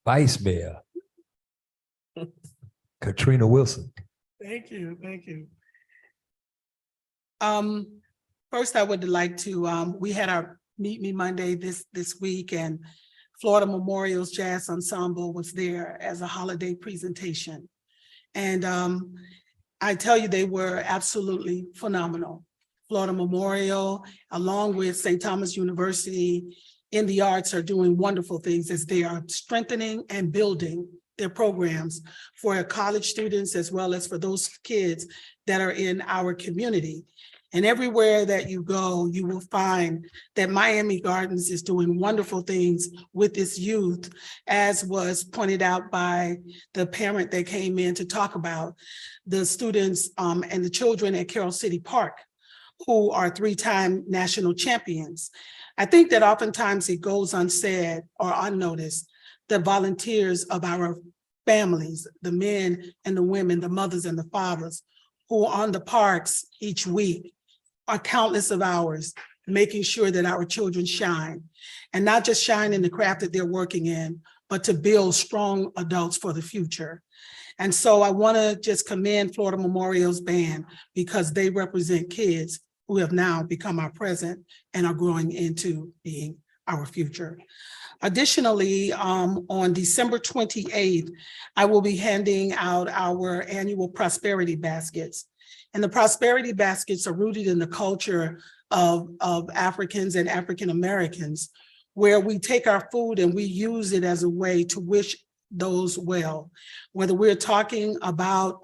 Vice Mayor Katrina Wilson. Thank you, thank you. First, I would like to, we had our Meet Me Monday this week, and Florida Memorial's Jazz Ensemble was there as a holiday presentation. And I tell you, they were absolutely phenomenal. Florida Memorial, along with St. Thomas University in the arts, are doing wonderful things as they are strengthening and building their programs for college students, as well as for those kids that are in our community. And everywhere that you go, you will find that Miami Gardens is doing wonderful things with its youth, as was pointed out by the parent that came in to talk about the students and the children at Carroll City Park, who are 3-time national champions. I think that oftentimes it goes unsaid or unnoticed, the volunteers of our families, the men and the women, the mothers and the fathers, who are on the parks each week, are countless of hours, making sure that our children shine, and not just shine in the craft that they're working in, but to build strong adults for the future. And so I want to just commend Florida Memorial's band, because they represent kids who have now become our present and are growing into being our future. Additionally, on December 28th, I will be handing out our annual prosperity baskets. And the prosperity baskets are rooted in the culture of Africans and African Americans, where we take our food and we use it as a way to wish those well. Whether we're talking about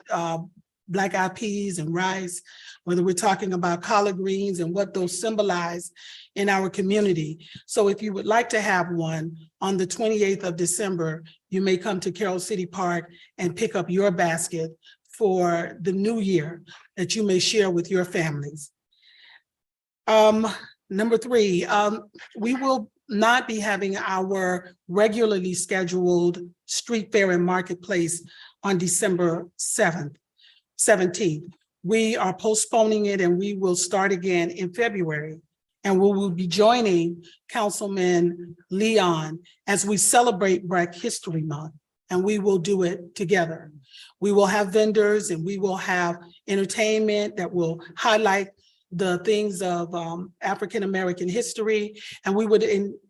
Black eyed peas and rice, whether we're talking about collard greens and what those symbolize in our community. So if you would like to have one on the 28th of December, you may come to Carroll City Park and pick up your basket for the new year that you may share with your families. Number 3, we will not be having our regularly scheduled street fair and marketplace on December 17th. We are postponing it, and we will start again in February. And we will be joining Councilman Leon as we celebrate Black History Month, and we will do it together. We will have vendors and we will have entertainment that will highlight the things of African-American history. And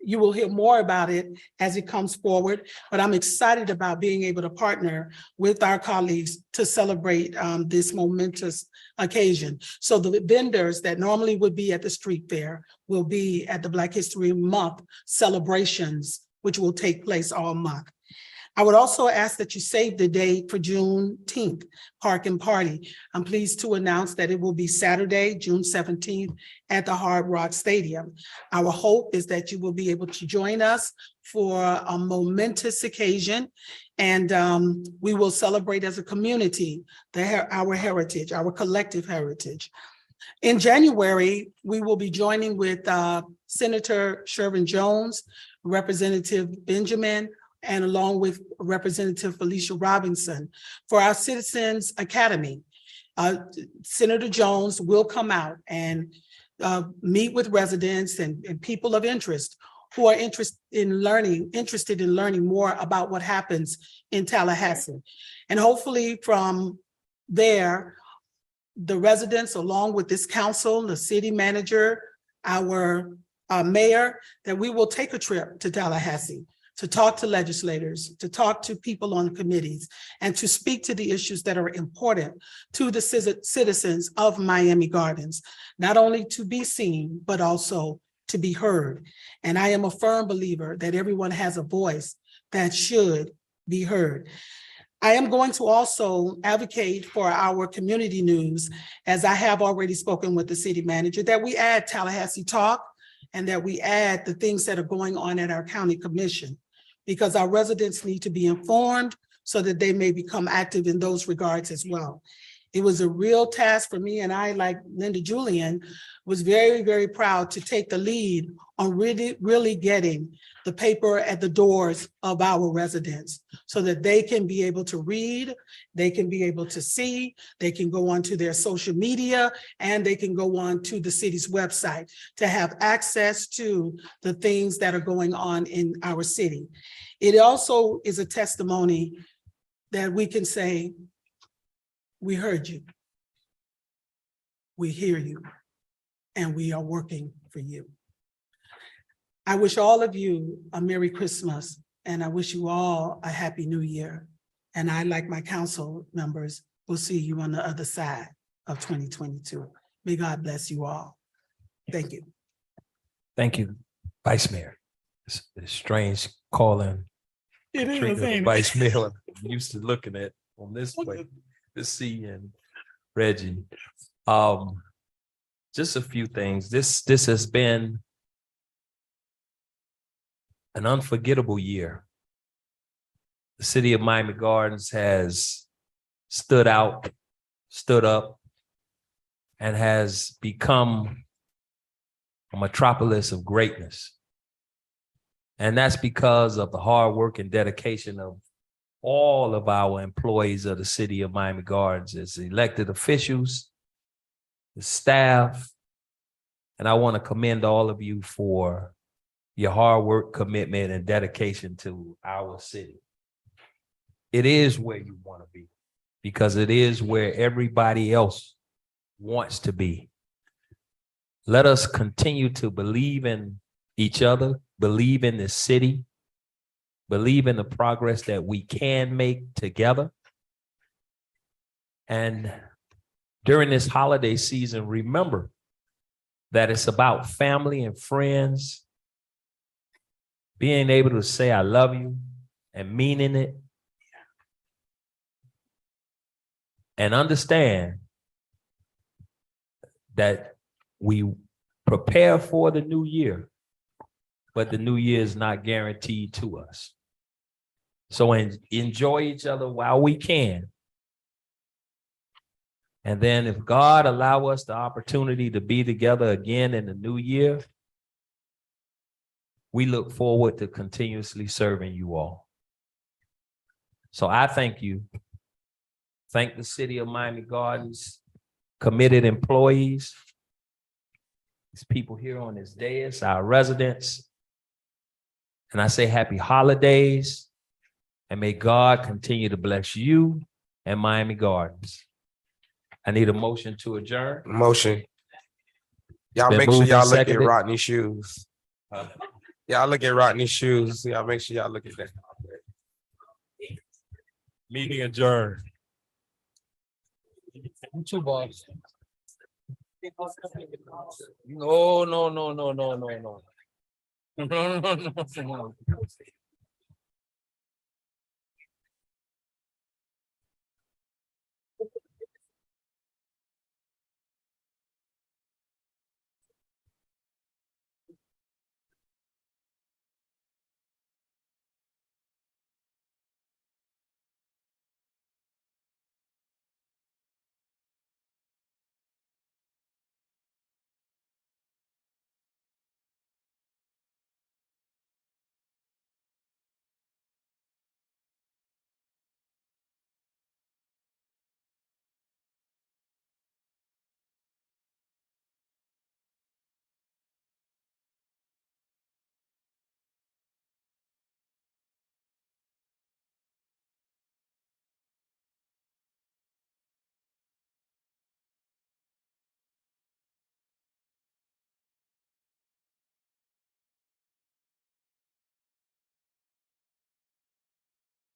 you will hear more about it as it comes forward. But I'm excited about being able to partner with our colleagues to celebrate this momentous occasion. So the vendors that normally would be at the street fair will be at the Black History Month celebrations, which will take place all month. I would also ask that you save the date for Juneteenth Park and Party. I'm pleased to announce that it will be Saturday, June 17th at the Hard Rock Stadium. Our hope is that you will be able to join us for a momentous occasion, and we will celebrate as a community our heritage, our collective heritage. In January, we will be joining with Senator Shervin Jones, Representative Benjamin, and along with Representative Felicia Robinson for our Citizens Academy. Senator Jones will come out and meet with residents and people of interest who are interested in learning more about what happens in Tallahassee. And hopefully from there, the residents, along with this council, the city manager, our mayor, that we will take a trip to Tallahassee to talk to legislators, to talk to people on committees, and to speak to the issues that are important to the citizens of Miami Gardens, not only to be seen, but also to be heard. And I am a firm believer that everyone has a voice that should be heard. I am going to also advocate for our community news, as I have already spoken with the city manager, that we add Tallahassee Talk and that we add the things that are going on at our county commission, because our residents need to be informed so that they may become active in those regards as well. It was a real task for me, and I, like Linda Julian, was very, very proud to take the lead on really getting the paper at the doors of our residents so that they can be able to read, they can be able to see, they can go onto their social media, and they can go on to the city's website to have access to the things that are going on in our city. It also is a testimony that we can say, we heard you, we hear you, and we are working for you. I wish all of you a Merry Christmas, and I wish you all a Happy New Year. And I, like my council members, will see you on the other side of 2022. May God bless you all. Thank you. Thank you, Vice Mayor. It's strange calling It is, Trina the ain't it? Vice Mayor. I'm used to looking at on this way, to see and Reggie. Just a few things. This has been an unforgettable year. The city of Miami Gardens has stood up, and has become a metropolis of greatness. And that's because of the hard work and dedication of all of our employees of the city of Miami Gardens, as elected officials, the staff. And I want to commend all of you for your hard work, commitment, and dedication to our city. It is where you want to be, because it is where everybody else wants to be. Let us continue to believe in each other, believe in the city, believe in the progress that we can make together. And during this holiday season, remember that it's about family and friends, being able to say, I love you, and meaning it. And understand that we prepare for the new year, but the new year is not guaranteed to us. So enjoy each other while we can. And then if God allow us the opportunity to be together again in the new year, we look forward to continuously serving you all. So I thank you. Thank the city of Miami Gardens, committed employees, these people here on this dais, our residents. And I say happy holidays, and may God continue to bless you and Miami Gardens. I need a motion to adjourn. Motion. Y'all Been make sure moved y'all and look at seconded. Rodney's shoes. Y'all look at Rodney's shoes. Y'all make sure y'all look at that. Meeting adjourned. You too, boss. No. No.